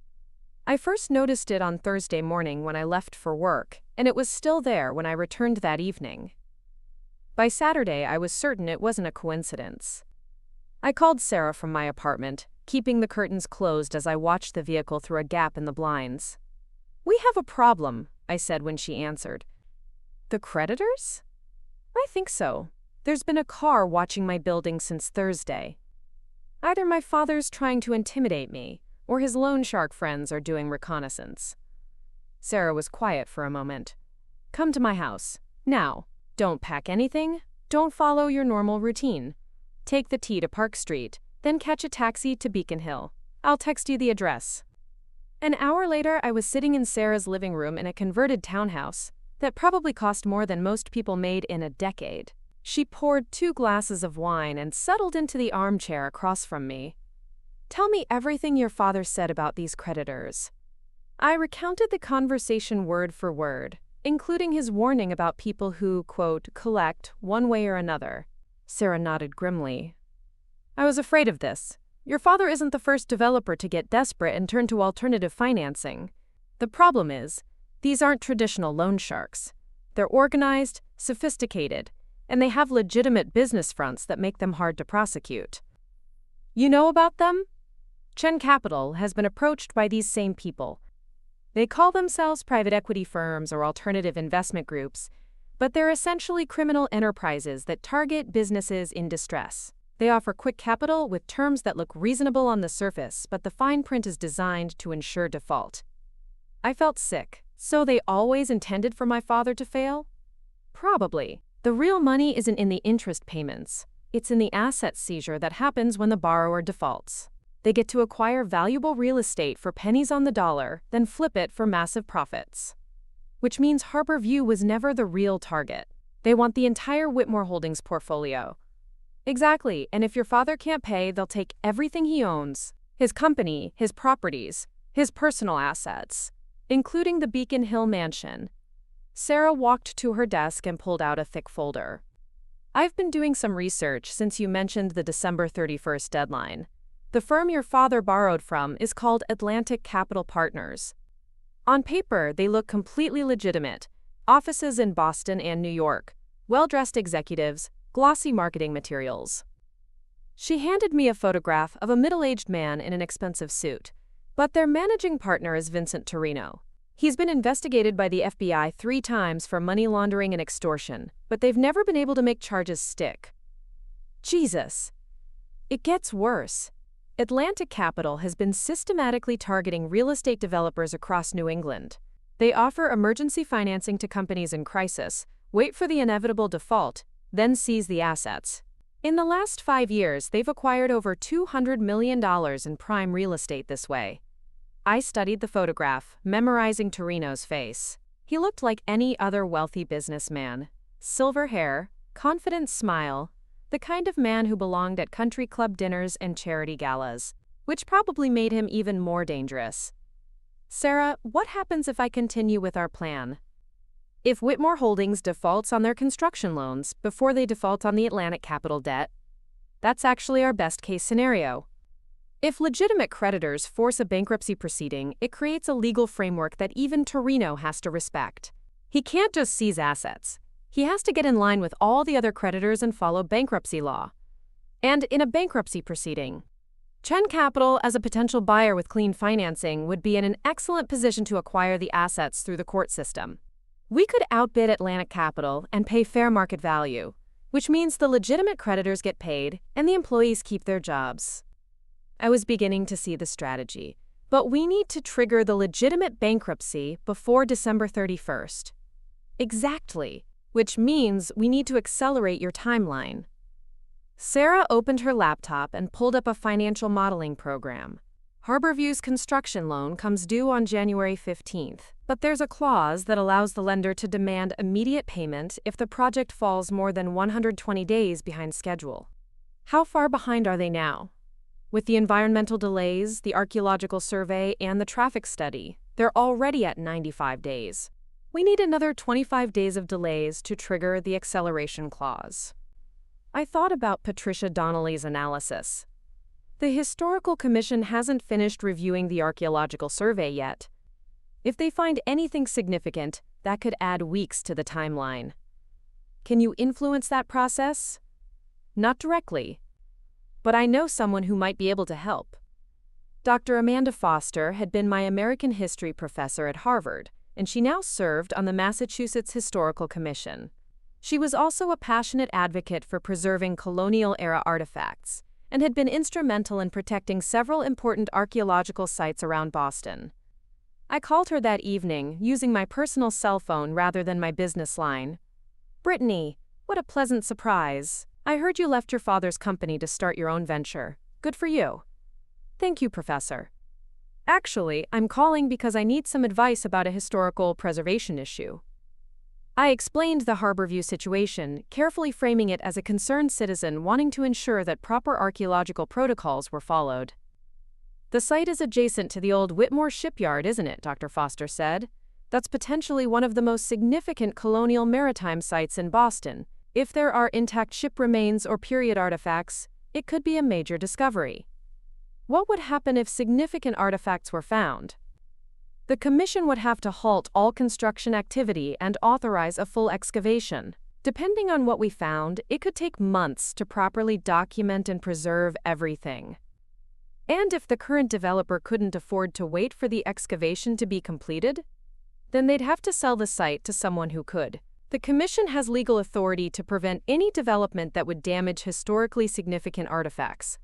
I first noticed it on Thursday morning when I left for work, and it was still there when I returned that evening. By Saturday, I was certain it wasn't a coincidence. I called Sarah from my apartment, keeping the curtains closed as I watched the vehicle through a gap in the blinds. "We have a problem," I said when she answered. "The creditors?" "I think so. There's been a car watching my building since Thursday. Either my father's trying to intimidate me, or his loan shark friends are doing reconnaissance." Sarah was quiet for a moment. "Come to my house. Now. Don't pack anything. Don't follow your normal routine. Take the T to Park Street, then catch a taxi to Beacon Hill. I'll text you the address." An hour later, I was sitting in Sarah's living room in a converted townhouse that probably cost more than most people made in a decade. She poured 2 glasses of wine and settled into the armchair across from me. Tell me everything your father said about these creditors. I recounted the conversation word for word, including his warning about people who, quote, collect one way or another. Sarah nodded grimly. I was afraid of this. Your father isn't the first developer to get desperate and turn to alternative financing. The problem is, these aren't traditional loan sharks. They're organized, sophisticated, and they have legitimate business fronts that make them hard to prosecute. You know about them? Chen Capital has been approached by these same people. They call themselves private equity firms or alternative investment groups, but they're essentially criminal enterprises that target businesses in distress. They offer quick capital with terms that look reasonable on the surface, but the fine print is designed to ensure default. I felt sick. So they always intended for my father to fail? Probably. The real money isn't in the interest payments. It's in the asset seizure that happens when the borrower defaults. They get to acquire valuable real estate for pennies on the dollar, then flip it for massive profits. Which means Harborview was never the real target. They want the entire Whitmore Holdings portfolio. Exactly, and if your father can't pay, they'll take everything he owns. His company, his properties, his personal assets, including the Beacon Hill mansion. Sarah walked to her desk and pulled out a thick folder. I've been doing some research since you mentioned the December 31st deadline. The firm your father borrowed from is called Atlantic Capital Partners. On paper, they look completely legitimate. Offices in Boston and New York, well-dressed executives, glossy marketing materials. She handed me a photograph of a middle-aged man in an expensive suit. But their managing partner is Vincent Torino. He's been investigated by the FBI 3 times for money laundering and extortion, but they've never been able to make charges stick. Jesus. It gets worse. Atlantic Capital has been systematically targeting real estate developers across New England. They offer emergency financing to companies in crisis, wait for the inevitable default, then seize the assets. In the last 5 years, they've acquired over $200 million in prime real estate this way. I studied the photograph, memorizing Torino's face. He looked like any other wealthy businessman. Silver hair, confident smile, the kind of man who belonged at country club dinners and charity galas, which probably made him even more dangerous. Sarah, what happens if I continue with our plan? If Whitmore Holdings defaults on their construction loans before they default on the Atlantic Capital debt, that's actually our best-case scenario. If legitimate creditors force a bankruptcy proceeding, it creates a legal framework that even Torino has to respect. He can't just seize assets. He has to get in line with all the other creditors and follow bankruptcy law. And in a bankruptcy proceeding, Chen Capital, as a potential buyer with clean financing, would be in an excellent position to acquire the assets through the court system. We could outbid Atlantic Capital and pay fair market value, which means the legitimate creditors get paid and the employees keep their jobs. I was beginning to see the strategy, but we need to trigger the legitimate bankruptcy before December 31st. Exactly, which means we need to accelerate your timeline. Sarah opened her laptop and pulled up a financial modeling program. Harborview's construction loan comes due on January 15th, but there's a clause that allows the lender to demand immediate payment if the project falls more than 120 days behind schedule. How far behind are they now? With the environmental delays, the archaeological survey, and the traffic study, they're already at 95 days. We need another 25 days of delays to trigger the acceleration clause. I thought about Patricia Donnelly's analysis. The Historical Commission hasn't finished reviewing the archaeological survey yet. If they find anything significant, that could add weeks to the timeline. Can you influence that process? Not directly, but I know someone who might be able to help. Dr. Amanda Foster had been my American history professor at Harvard, and she now served on the Massachusetts Historical Commission. She was also a passionate advocate for preserving colonial-era artifacts, and had been instrumental in protecting several important archaeological sites around Boston. I called her that evening, using my personal cell phone rather than my business line. Brittany, what a pleasant surprise. I heard you left your father's company to start your own venture. Good for you. Thank you, Professor. Actually, I'm calling because I need some advice about a historical preservation issue. I explained the Harborview situation, carefully framing it as a concerned citizen wanting to ensure that proper archaeological protocols were followed. The site is adjacent to the old Whitmore shipyard, isn't it? Dr. Foster said. That's potentially one of the most significant colonial maritime sites in Boston. If there are intact ship remains or period artifacts, it could be a major discovery. What would happen if significant artifacts were found? The commission would have to halt all construction activity and authorize a full excavation. Depending on what we found, it could take months to properly document and preserve everything. And if the current developer couldn't afford to wait for the excavation to be completed, then they'd have to sell the site to someone who could. The commission has legal authority to prevent any development that would damage historically significant artifacts.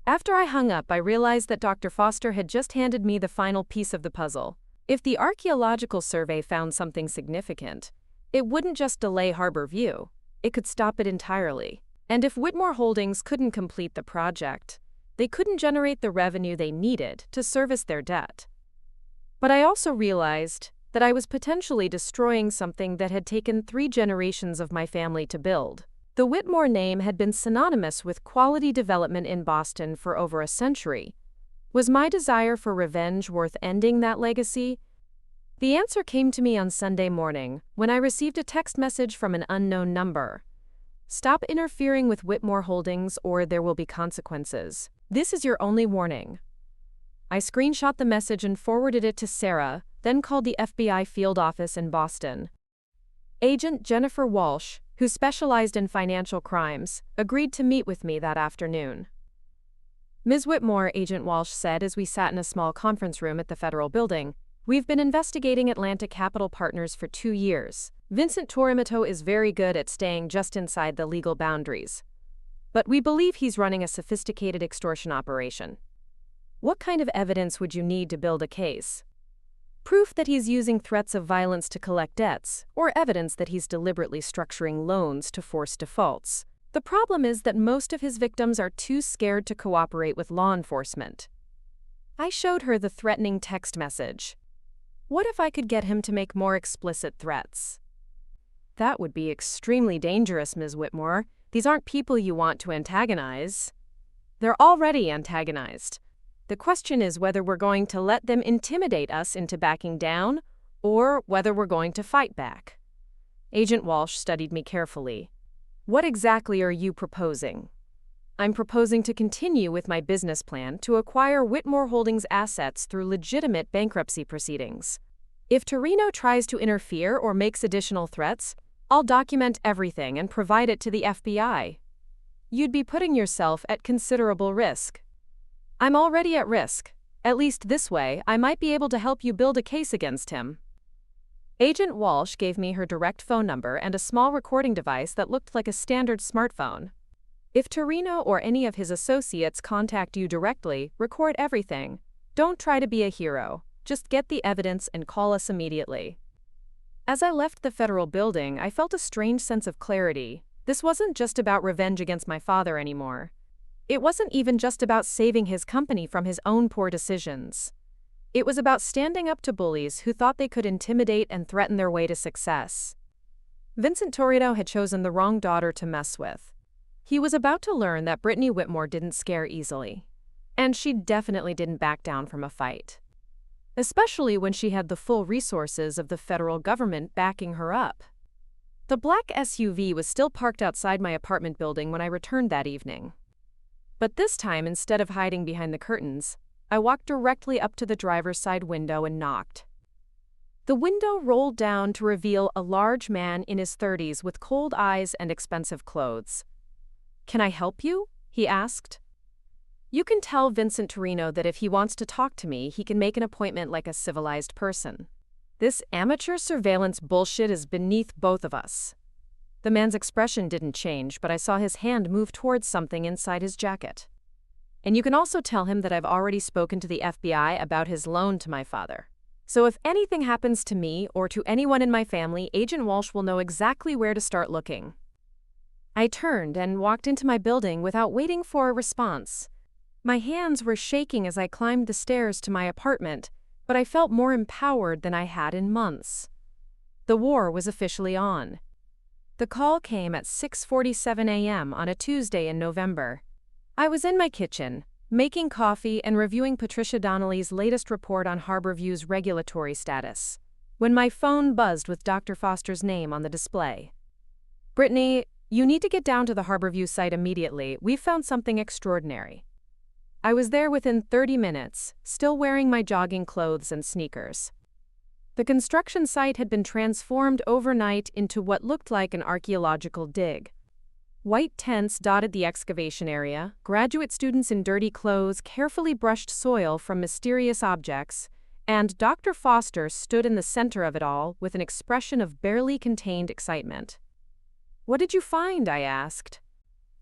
After I hung up, I realized that Dr. Foster had just handed me the final piece of the puzzle. If the archaeological survey found something significant, it wouldn't just delay Harbor View, it could stop it entirely. And if Whitmore Holdings couldn't complete the project, they couldn't generate the revenue they needed to service their debt. But I also realized that I was potentially destroying something that had taken 3 generations of my family to build. The Whitmore name had been synonymous with quality development in Boston for over a century. Was my desire for revenge worth ending that legacy? The answer came to me on Sunday morning when I received a text message from an unknown number. Stop interfering with Whitmore Holdings or there will be consequences. This is your only warning. I screenshot the message and forwarded it to Sarah, then called the FBI field office in Boston. Agent Jennifer Walsh, who specialized in financial crimes, agreed to meet with me that afternoon. Ms. Whitmore, Agent Walsh said as we sat in a small conference room at the federal building, we've been investigating Atlantic Capital Partners for 2 years. Vincent Torrimato is very good at staying just inside the legal boundaries. But we believe he's running a sophisticated extortion operation. What kind of evidence would you need to build a case? Proof that he's using threats of violence to collect debts, or evidence that he's deliberately structuring loans to force defaults. The problem is that most of his victims are too scared to cooperate with law enforcement. I showed her the threatening text message. What if I could get him to make more explicit threats? That would be extremely dangerous, Ms. Whitmore. These aren't people you want to antagonize. They're already antagonized. The question is whether we're going to let them intimidate us into backing down, or whether we're going to fight back. Agent Walsh studied me carefully. What exactly are you proposing? I'm proposing to continue with my business plan to acquire Whitmore Holdings assets through legitimate bankruptcy proceedings. If Torino tries to interfere or makes additional threats, I'll document everything and provide it to the FBI. You'd be putting yourself at considerable risk. I'm already at risk. At least this way, I might be able to help you build a case against him. Agent Walsh gave me her direct phone number and a small recording device that looked like a standard smartphone. If Torino or any of his associates contact you directly, record everything. Don't try to be a hero. Just get the evidence and call us immediately. As I left the federal building, I felt a strange sense of clarity. This wasn't just about revenge against my father anymore. It wasn't even just about saving his company from his own poor decisions. It was about standing up to bullies who thought they could intimidate and threaten their way to success. Vincent Torrido had chosen the wrong daughter to mess with. He was about to learn that Brittany Whitmore didn't scare easily. And she definitely didn't back down from a fight. Especially when she had the full resources of the federal government backing her up. The black SUV was still parked outside my apartment building when I returned that evening. But this time, instead of hiding behind the curtains, I walked directly up to the driver's side window and knocked. The window rolled down to reveal a large man in his 30s with cold eyes and expensive clothes. "Can I help you?" he asked. You can tell Vincent Torino that if he wants to talk to me, he can make an appointment like a civilized person. This amateur surveillance bullshit is beneath both of us. The man's expression didn't change, but I saw his hand move towards something inside his jacket. And you can also tell him that I've already spoken to the FBI about his loan to my father. So if anything happens to me or to anyone in my family, Agent Walsh will know exactly where to start looking. I turned and walked into my building without waiting for a response. My hands were shaking as I climbed the stairs to my apartment, but I felt more empowered than I had in months. The war was officially on. The call came at 6:47 a.m. on a Tuesday in November. I was in my kitchen, making coffee and reviewing Patricia Donnelly's latest report on Harborview's regulatory status, when my phone buzzed with Dr. Foster's name on the display. "Brittany, you need to get down to the Harborview site immediately. We've found something extraordinary." I was there within 30 minutes, still wearing my jogging clothes and sneakers. The construction site had been transformed overnight into what looked like an archaeological dig. White tents dotted the excavation area, graduate students in dirty clothes carefully brushed soil from mysterious objects, and Dr. Foster stood in the center of it all with an expression of barely contained excitement. "What did you find?" I asked.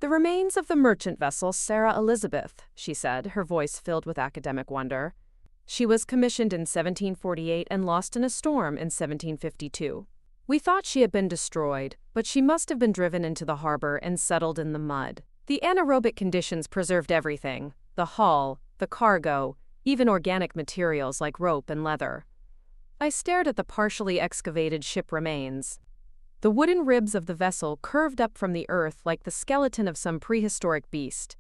"The remains of the merchant vessel Sarah Elizabeth," she said, her voice filled with academic wonder. "She was commissioned in 1748 and lost in a storm in 1752. We thought she had been destroyed, but she must have been driven into the harbor and settled in the mud. The anaerobic conditions preserved everything: the hull, the cargo, even organic materials like rope and leather." I stared at the partially excavated ship remains. The wooden ribs of the vessel curved up from the earth like the skeleton of some prehistoric beast.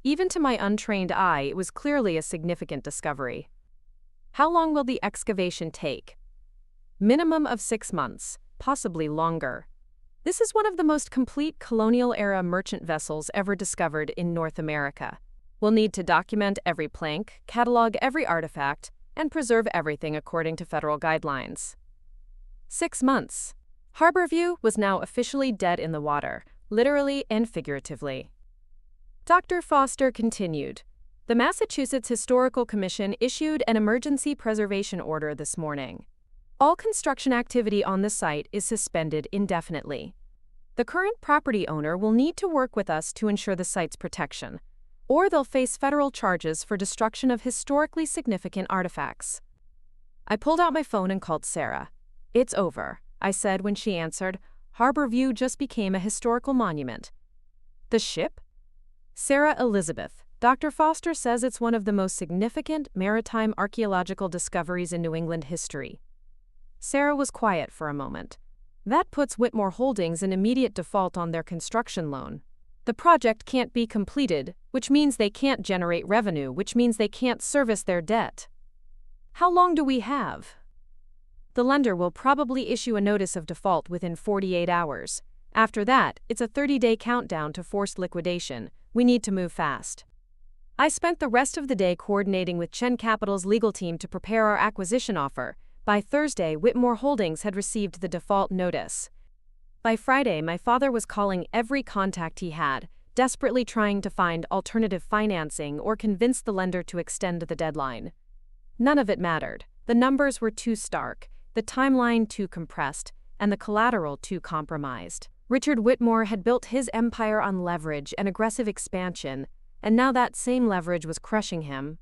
Even to my untrained eye, it was clearly a significant discovery. "How long will the excavation take?" "Minimum of 6 months, possibly longer. This is one of the most complete colonial-era merchant vessels ever discovered in North America. We'll need to document every plank, catalog every artifact, and preserve everything according to federal guidelines." 6 months. Harborview was now officially dead in the water, literally and figuratively. Dr. Foster continued. "The Massachusetts Historical Commission issued an emergency preservation order this morning. All construction activity on the site is suspended indefinitely. The current property owner will need to work with us to ensure the site's protection, or they'll face federal charges for destruction of historically significant artifacts." I pulled out my phone and called Sarah. "It's over," I said when she answered. "Harborview just became a historical monument." "The ship?" "Sarah Elizabeth. Dr. Foster says it's one of the most significant maritime archaeological discoveries in New England history." Sarah was quiet for a moment. "That puts Whitmore Holdings in immediate default on their construction loan. The project can't be completed, which means they can't generate revenue, which means they can't service their debt." "How long do we have?" "The lender will probably issue a notice of default within 48 hours. After that, it's a 30-day countdown to forced liquidation. We need to move fast." I spent the rest of the day coordinating with Chen Capital's legal team to prepare our acquisition offer. By Thursday, Whitmore Holdings had received the default notice. By Friday, my father was calling every contact he had, desperately trying to find alternative financing or convince the lender to extend the deadline. None of it mattered. The numbers were too stark, the timeline too compressed, and the collateral too compromised. Richard Whitmore had built his empire on leverage and aggressive expansion, and now that same leverage was crushing him.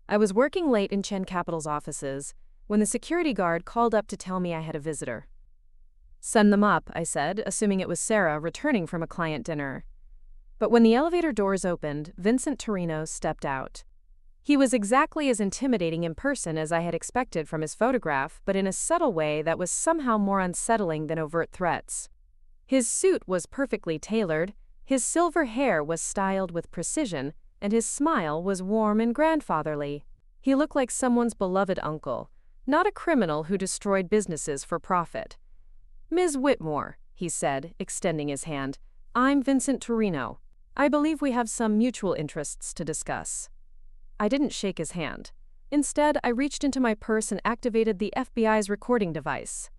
I was working late in Chen Capital's offices when the security guard called up to tell me I had a visitor. "Send them up," I said, assuming it was Sarah returning from a client dinner. But when the elevator doors opened, Vincent Torino stepped out. He was exactly as intimidating in person as I had expected from his photograph, but in a subtle way that was somehow more unsettling than overt threats. His suit was perfectly tailored, his silver hair was styled with precision, and his smile was warm and grandfatherly. He looked like someone's beloved uncle, not a criminal who destroyed businesses for profit. "Ms. Whitmore," he said, extending his hand, "I'm Vincent Torino. I believe we have some mutual interests to discuss." I didn't shake his hand. Instead, I reached into my purse and activated the FBI's recording device.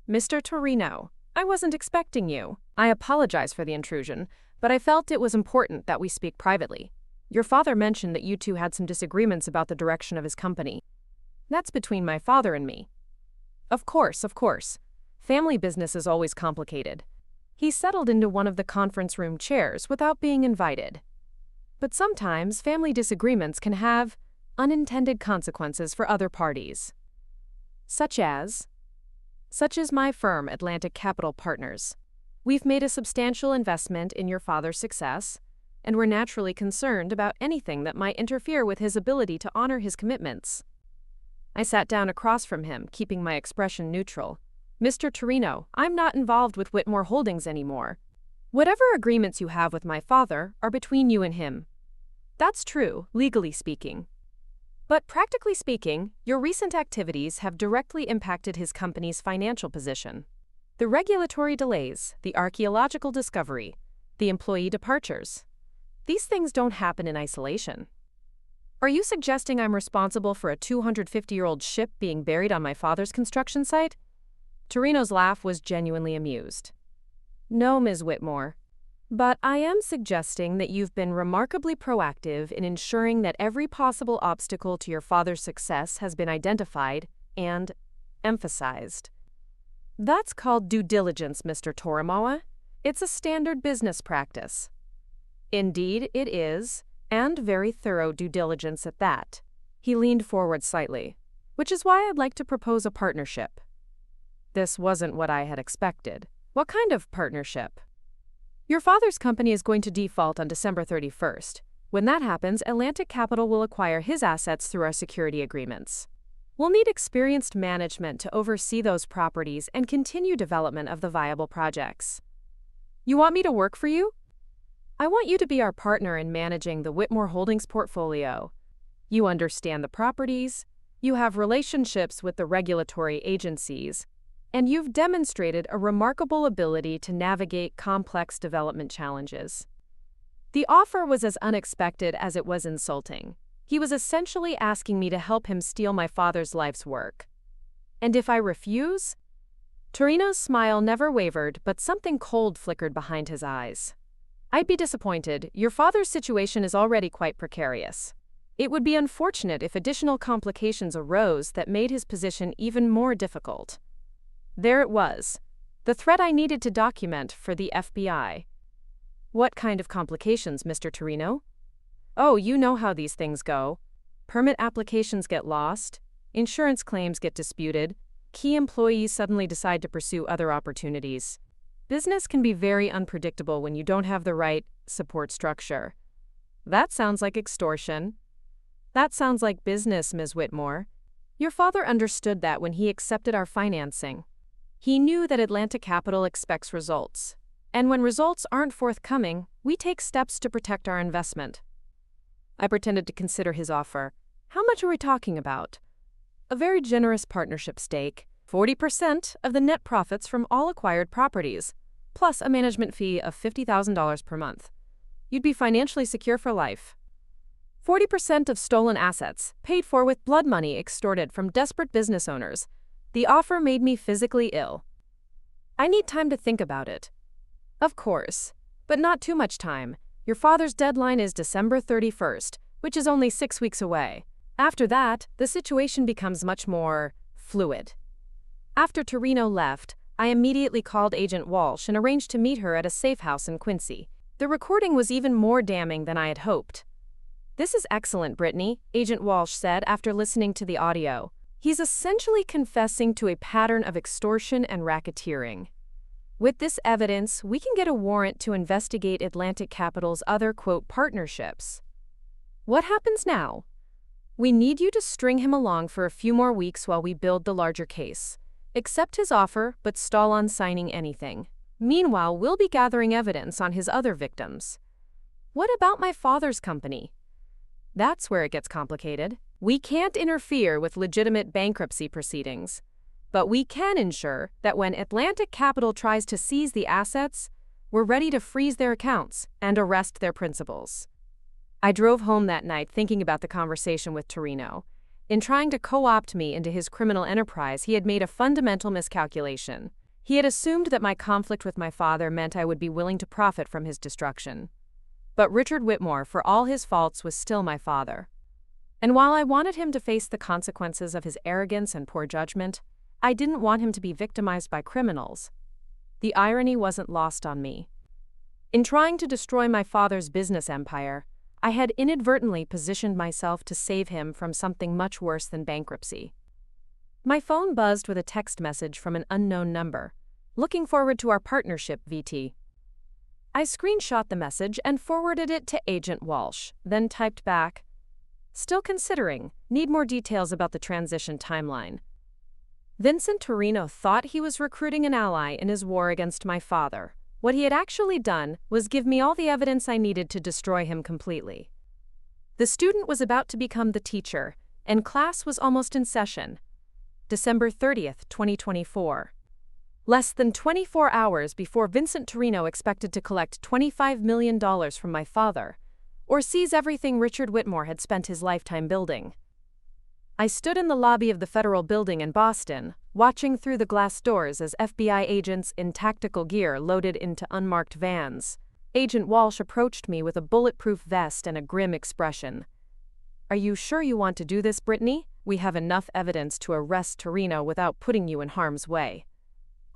"Mr. Torino, I wasn't expecting you. I apologize for the intrusion, but I felt it was important that we speak privately. Your father mentioned that you two had some disagreements about the direction of his company. That's between my father and me." Of course. Family business is always complicated." He settled into one of the conference room chairs without being invited. "But sometimes family disagreements can have unintended consequences for other parties." Such as my firm, Atlantic Capital Partners. We've made a substantial investment in your father's success, and we're naturally concerned about anything that might interfere with his ability to honor his commitments." I sat down across from him, keeping my expression neutral. "Mr. Torino, I'm not involved with Whitmore Holdings anymore. Whatever agreements you have with my father are between you and him." That's true, legally speaking. But practically speaking, your recent activities have directly impacted his company's financial position. The regulatory delays, the archaeological discovery, the employee departures. These things don't happen in isolation. Are you suggesting I'm responsible for a 250-year-old ship being buried on my father's construction site? Torino's laugh was genuinely amused. No, Ms. Whitmore. But I am suggesting that you've been remarkably proactive in ensuring that every possible obstacle to your father's success has been identified and emphasized. That's called due diligence, Mr. Torimoa. It's a standard business practice. Indeed, it is, and very thorough due diligence at that. He leaned forward slightly, which is why I'd like to propose a partnership. This wasn't what I had expected. What kind of partnership? Your father's company is going to default on December 31st. When that happens, Atlantic Capital will acquire his assets through our security agreements. We'll need experienced management to oversee those properties and continue development of the viable projects. You want me to work for you? I want you to be our partner in managing the Whitmore Holdings portfolio. You understand the properties, you have relationships with the regulatory agencies, and you've demonstrated a remarkable ability to navigate complex development challenges. The offer was as unexpected as it was insulting. He was essentially asking me to help him steal my father's life's work. And if I refuse? Torino's smile never wavered, but something cold flickered behind his eyes. I'd be disappointed. Your father's situation is already quite precarious. It would be unfortunate if additional complications arose that made his position even more difficult. There it was, the threat I needed to document for the FBI. What kind of complications, Mr. Torino? Oh, you know how these things go. Permit applications get lost, insurance claims get disputed, key employees suddenly decide to pursue other opportunities. Business can be very unpredictable when you don't have the right support structure. That sounds like extortion. That sounds like business, Ms. Whitmore. Your father understood that when he accepted our financing. He knew that Atlantic Capital expects results, and when results aren't forthcoming, we take steps to protect our investment. I pretended to consider his offer. How much are we talking about? A very generous partnership stake, 40% of the net profits from all acquired properties, plus a management fee of $50,000 per month. You'd be financially secure for life. 40% of stolen assets, paid for with blood money extorted from desperate business owners. The offer made me physically ill. I need time to think about it. Of course, but not too much time. Your father's deadline is December 31st, which is only 6 weeks away. After that, the situation becomes much more fluid. After Torino left, I immediately called Agent Walsh and arranged to meet her at a safe house in Quincy. The recording was even more damning than I had hoped. This is excellent, Brittany, Agent Walsh said after listening to the audio. He's essentially confessing to a pattern of extortion and racketeering. With this evidence, we can get a warrant to investigate Atlantic Capital's other, quote, partnerships. What happens now? We need you to string him along for a few more weeks while we build the larger case. Accept his offer, but stall on signing anything. Meanwhile, we'll be gathering evidence on his other victims. What about my father's company? That's where it gets complicated. We can't interfere with legitimate bankruptcy proceedings, but we can ensure that when Atlantic Capital tries to seize the assets, we're ready to freeze their accounts and arrest their principals. I drove home that night thinking about the conversation with Torino. In trying to co-opt me into his criminal enterprise, he had made a fundamental miscalculation. He had assumed that my conflict with my father meant I would be willing to profit from his destruction. But Richard Whitmore, for all his faults, was still my father. And while I wanted him to face the consequences of his arrogance and poor judgment, I didn't want him to be victimized by criminals. The irony wasn't lost on me. In trying to destroy my father's business empire, I had inadvertently positioned myself to save him from something much worse than bankruptcy. My phone buzzed with a text message from an unknown number. Looking forward to our partnership, VT. I screenshot the message and forwarded it to Agent Walsh, then typed back, "Still considering. Need more details about the transition timeline." Vincent Torino thought he was recruiting an ally in his war against my father. What he had actually done was give me all the evidence I needed to destroy him completely. The student was about to become the teacher, and class was almost in session. December 30th, 2024. Less than 24 hours before Vincent Torino expected to collect $25 million from my father, or seize everything Richard Whitmore had spent his lifetime building. I stood in the lobby of the Federal Building in Boston, watching through the glass doors as FBI agents in tactical gear loaded into unmarked vans. Agent Walsh approached me with a bulletproof vest and a grim expression. "Are you sure you want to do this, Brittany? We have enough evidence to arrest Torino without putting you in harm's way."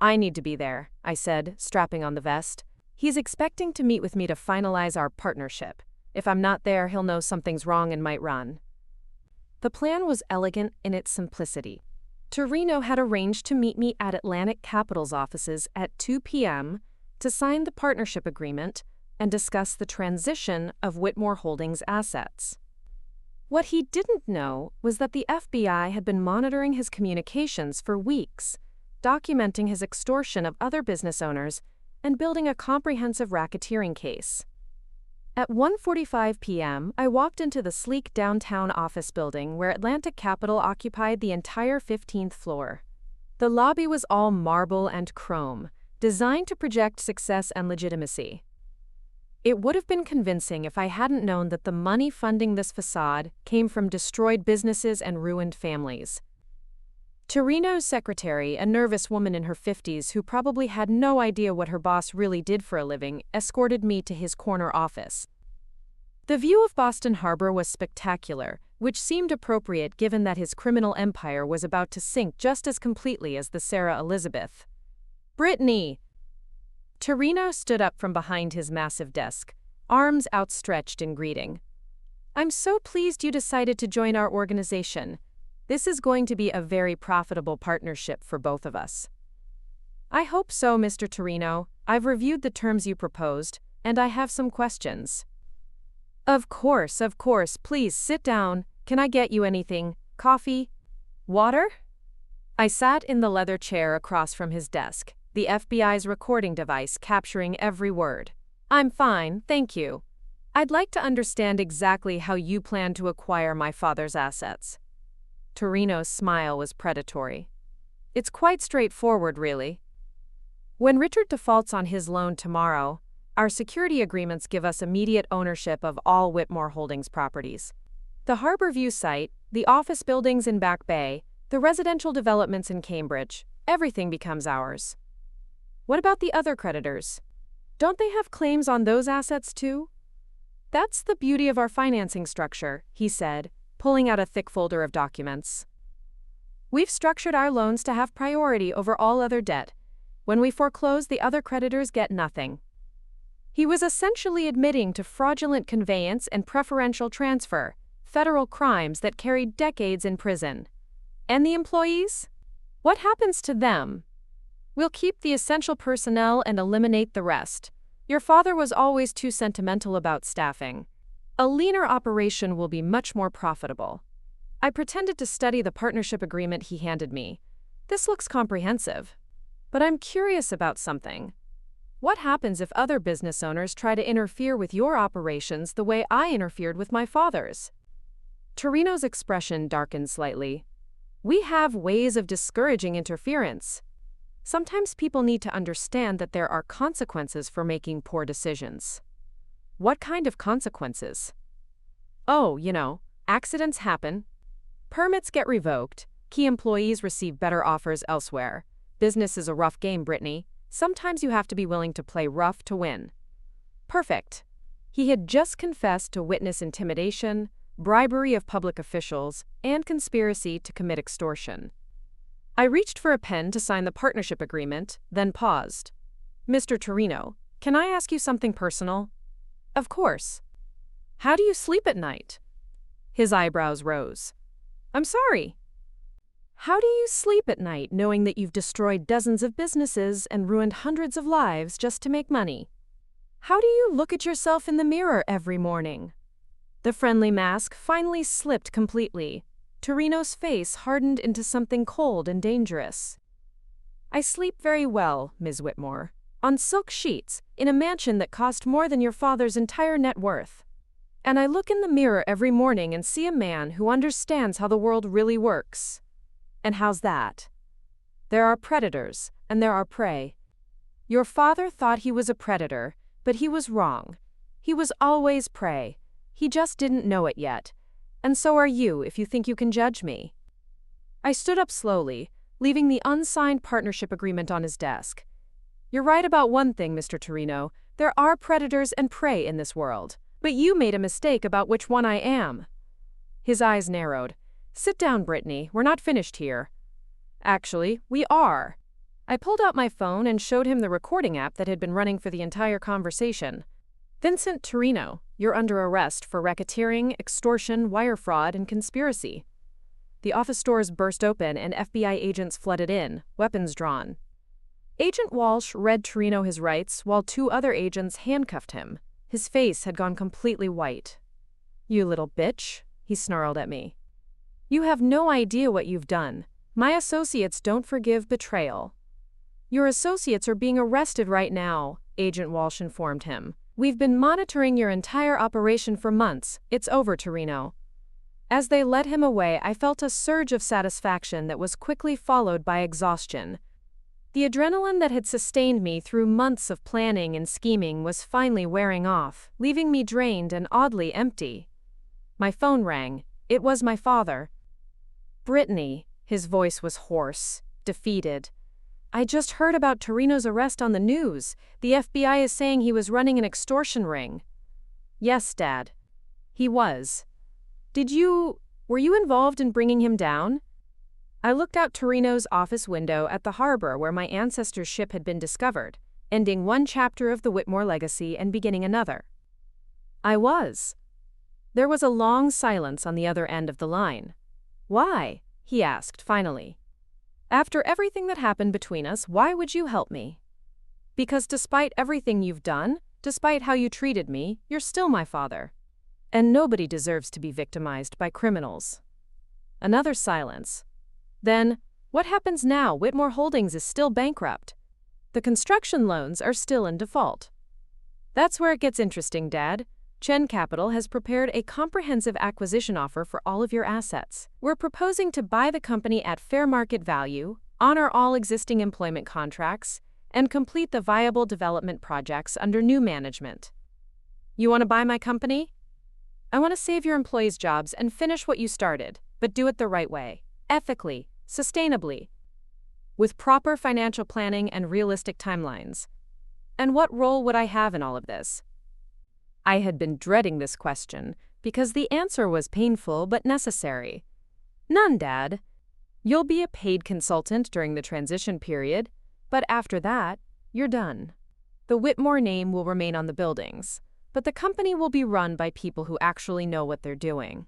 "I need to be there," I said, strapping on the vest. "He's expecting to meet with me to finalize our partnership. If I'm not there, he'll know something's wrong and might run." The plan was elegant in its simplicity. Torino had arranged to meet me at Atlantic Capital's offices at 2 p.m. to sign the partnership agreement and discuss the transition of Whitmore Holdings' assets. What he didn't know was that the FBI had been monitoring his communications for weeks, documenting his extortion of other business owners and building a comprehensive racketeering case. At 1:45 p.m., I walked into the sleek downtown office building where Atlantic Capital occupied the entire 15th floor. The lobby was all marble and chrome, designed to project success and legitimacy. It would have been convincing if I hadn't known that the money funding this facade came from destroyed businesses and ruined families. Torino's secretary, a nervous woman in her 50s who probably had no idea what her boss really did for a living, escorted me to his corner office. The view of Boston Harbor was spectacular, which seemed appropriate given that his criminal empire was about to sink just as completely as the Sarah Elizabeth. "Brittany!" Torino stood up from behind his massive desk, arms outstretched in greeting. "I'm so pleased you decided to join our organization. This is going to be a very profitable partnership for both of us." "I hope so, Mr. Torino. I've reviewed the terms you proposed, and I have some questions." Of course. Please sit down. Can I get you anything? Coffee? Water?" I sat in the leather chair across from his desk, the FBI's recording device capturing every word. "I'm fine, thank you. I'd like to understand exactly how you plan to acquire my father's assets." Torino's smile was predatory. "It's quite straightforward, really. When Richard defaults on his loan tomorrow, our security agreements give us immediate ownership of all Whitmore Holdings properties. The Harborview site, the office buildings in Back Bay, the residential developments in Cambridge, everything becomes ours." "What about the other creditors? Don't they have claims on those assets too?" "That's the beauty of our financing structure," he said, pulling out a thick folder of documents. "We've structured our loans to have priority over all other debt. When we foreclose, the other creditors get nothing." He was essentially admitting to fraudulent conveyance and preferential transfer, federal crimes that carried decades in prison. "And the employees? What happens to them?" "We'll keep the essential personnel and eliminate the rest. Your father was always too sentimental about staffing. A leaner operation will be much more profitable." I pretended to study the partnership agreement he handed me. "This looks comprehensive. But I'm curious about something. What happens if other business owners try to interfere with your operations the way I interfered with my father's?" Torino's expression darkened slightly. "We have ways of discouraging interference. Sometimes people need to understand that there are consequences for making poor decisions." "What kind of consequences?" "Oh, accidents happen. Permits get revoked. Key employees receive better offers elsewhere. Business is a rough game, Brittany. Sometimes you have to be willing to play rough to win." Perfect. He had just confessed to witness intimidation, bribery of public officials, and conspiracy to commit extortion. I reached for a pen to sign the partnership agreement, then paused. "Mr. Torino, can I ask you something personal?" "Of course." "How do you sleep at night?" His eyebrows rose. "I'm sorry." "How do you sleep at night knowing that you've destroyed dozens of businesses and ruined hundreds of lives just to make money? How do you look at yourself in the mirror every morning?" The friendly mask finally slipped completely. Torino's face hardened into something cold and dangerous. "I sleep very well, Ms. Whitmore. On silk sheets, in a mansion that cost more than your father's entire net worth." And I look in the mirror every morning and see a man who understands how the world really works. And how's that? There are predators, and there are prey. Your father thought he was a predator, but he was wrong. He was always prey. He just didn't know it yet. And so are you if you think you can judge me. I stood up slowly, leaving the unsigned partnership agreement on his desk. You're right about one thing, Mr. Torino. There are predators and prey in this world. But you made a mistake about which one I am. His eyes narrowed. Sit down, Brittany. We're not finished here. Actually, we are. I pulled out my phone and showed him the recording app that had been running for the entire conversation. Vincent Torino, you're under arrest for racketeering, extortion, wire fraud, and conspiracy. The office doors burst open and FBI agents flooded in, weapons drawn. Agent Walsh read Torino his rights while two other agents handcuffed him. His face had gone completely white. You little bitch, he snarled at me. You have no idea what you've done. My associates don't forgive betrayal. Your associates are being arrested right now, Agent Walsh informed him. We've been monitoring your entire operation for months. It's over, Torino. As they led him away, I felt a surge of satisfaction that was quickly followed by exhaustion. The adrenaline that had sustained me through months of planning and scheming was finally wearing off, leaving me drained and oddly empty. My phone rang. It was my father. Brittany, his voice was hoarse, defeated. I just heard about Torino's arrest on the news. The FBI is saying he was running an extortion ring. Yes, Dad. He was. Were you involved in bringing him down? I looked out Torino's office window at the harbor where my ancestor's ship had been discovered, ending one chapter of the Whitmore legacy and beginning another. I was. There was a long silence on the other end of the line. Why? He asked, finally. After everything that happened between us, why would you help me? Because despite everything you've done, despite how you treated me, you're still my father. And nobody deserves to be victimized by criminals. Another silence. Then, what happens now? Whitmore Holdings is still bankrupt. The construction loans are still in default. That's where it gets interesting, Dad. Chen Capital has prepared a comprehensive acquisition offer for all of your assets. We're proposing to buy the company at fair market value, honor all existing employment contracts, and complete the viable development projects under new management. You want to buy my company? I want to save your employees' jobs and finish what you started, but do it the right way, ethically, sustainably, with proper financial planning and realistic timelines. And what role would I have in all of this? I had been dreading this question because the answer was painful but necessary. None, Dad. You'll be a paid consultant during the transition period, but after that, you're done. The Whitmore name will remain on the buildings, but the company will be run by people who actually know what they're doing.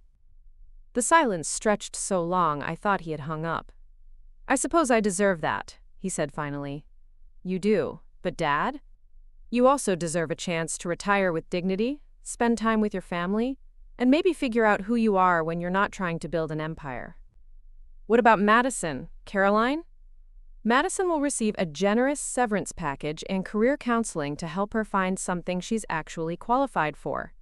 The silence stretched so long I thought he had hung up. I suppose I deserve that, he said finally. You do, but Dad? You also deserve a chance to retire with dignity, spend time with your family, and maybe figure out who you are when you're not trying to build an empire. What about Madison, Caroline? Madison will receive a generous severance package and career counseling to help her find something she's actually qualified for.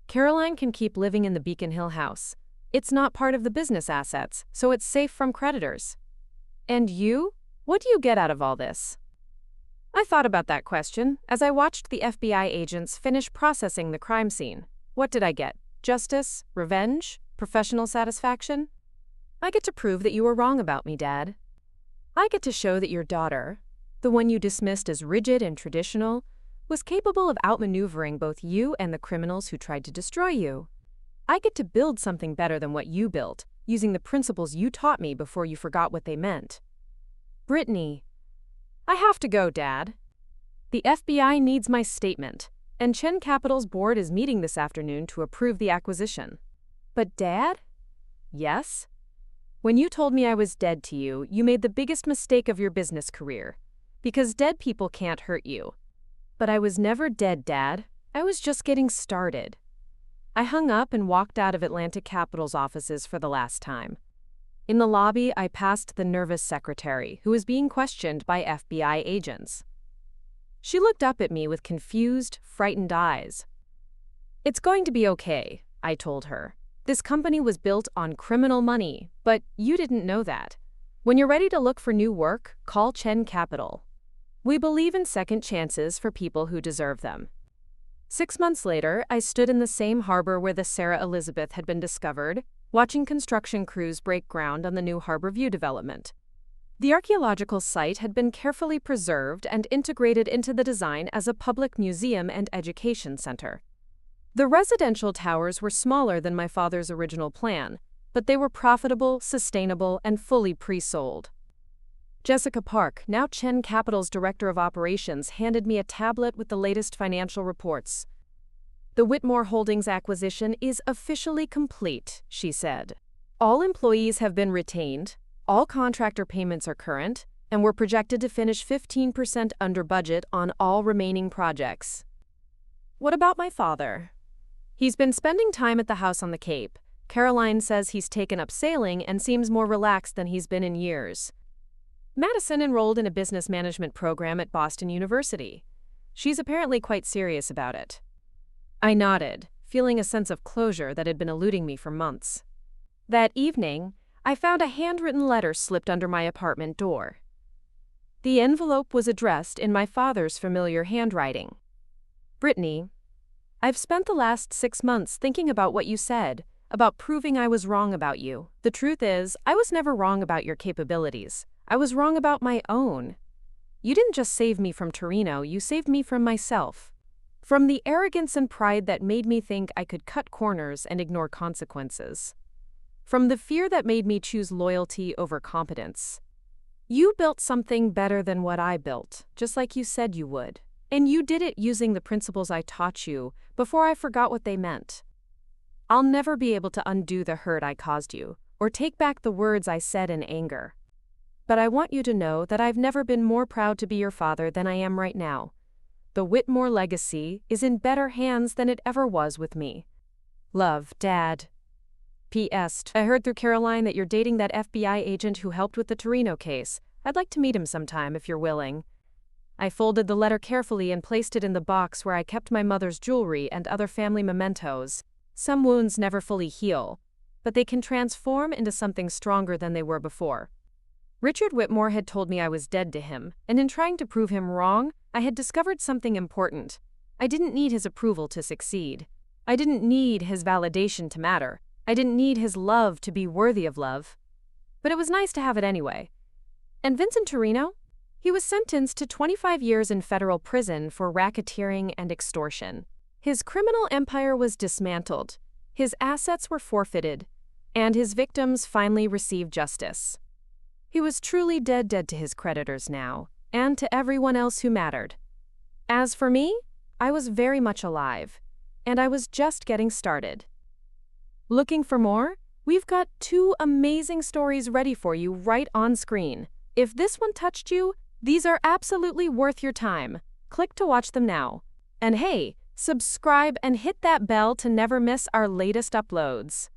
Caroline can keep living in the Beacon Hill house. It's not part of the business assets, so it's safe from creditors. And you? What do you get out of all this? I thought about that question as I watched the FBI agents finish processing the crime scene. What did I get? Justice? Revenge? Professional satisfaction? I get to prove that you were wrong about me, Dad. I get to show that your daughter, the one you dismissed as rigid and traditional, was capable of outmaneuvering both you and the criminals who tried to destroy you. I get to build something better than what you built, using the principles you taught me before you forgot what they meant. Brittany. I have to go, Dad. The FBI needs my statement, and Chen Capital's board is meeting this afternoon to approve the acquisition. But Dad? Yes? When you told me I was dead to you, you made the biggest mistake of your business career. Because dead people can't hurt you. But I was never dead, Dad. I was just getting started. I hung up and walked out of Atlantic Capital's offices for the last time. In the lobby, I passed the nervous secretary, who was being questioned by FBI agents. She looked up at me with confused, frightened eyes. It's going to be okay, I told her. This company was built on criminal money, but you didn't know that. When you're ready to look for new work, call Chen Capital. We believe in second chances for people who deserve them. 6 months later, I stood in the same harbor where the Sarah Elizabeth had been discovered, watching construction crews break ground on the new Harbor View development. The archaeological site had been carefully preserved and integrated into the design as a public museum and education center. The residential towers were smaller than my father's original plan, but they were profitable, sustainable, and fully pre-sold. Jessica Park, now Chen Capital's Director of Operations, handed me a tablet with the latest financial reports. The Whitmore Holdings acquisition is officially complete, she said. All employees have been retained, all contractor payments are current, and we're projected to finish 15% under budget on all remaining projects. What about my father? He's been spending time at the house on the Cape. Caroline says he's taken up sailing and seems more relaxed than he's been in years. Madison enrolled in a business management program at Boston University. She's apparently quite serious about it. I nodded, feeling a sense of closure that had been eluding me for months. That evening, I found a handwritten letter slipped under my apartment door. The envelope was addressed in my father's familiar handwriting. Brittany, I've spent the last 6 months thinking about what you said, about proving I was wrong about you. The truth is, I was never wrong about your capabilities. I was wrong about my own. You didn't just save me from Torino, you saved me from myself. From the arrogance and pride that made me think I could cut corners and ignore consequences. From the fear that made me choose loyalty over competence. You built something better than what I built, just like you said you would. And you did it using the principles I taught you before I forgot what they meant. I'll never be able to undo the hurt I caused you, or take back the words I said in anger. But I want you to know that I've never been more proud to be your father than I am right now. The Whitmore legacy is in better hands than it ever was with me. Love, Dad. P.S. I heard through Caroline that you're dating that FBI agent who helped with the Torino case. I'd like to meet him sometime if you're willing. I folded the letter carefully and placed it in the box where I kept my mother's jewelry and other family mementos. Some wounds never fully heal, but they can transform into something stronger than they were before. Richard Whitmore had told me I was dead to him, and in trying to prove him wrong, I had discovered something important. I didn't need his approval to succeed. I didn't need his validation to matter. I didn't need his love to be worthy of love. But it was nice to have it anyway. And Vincent Torino? He was sentenced to 25 years in federal prison for racketeering and extortion. His criminal empire was dismantled, his assets were forfeited, and his victims finally received justice. He was truly dead to his creditors now, and to everyone else who mattered. As for me, I was very much alive, and I was just getting started. Looking for more? We've got 2 amazing stories ready for you right on screen. If this one touched you, these are absolutely worth your time. Click to watch them now. And hey, subscribe and hit that bell to never miss our latest uploads.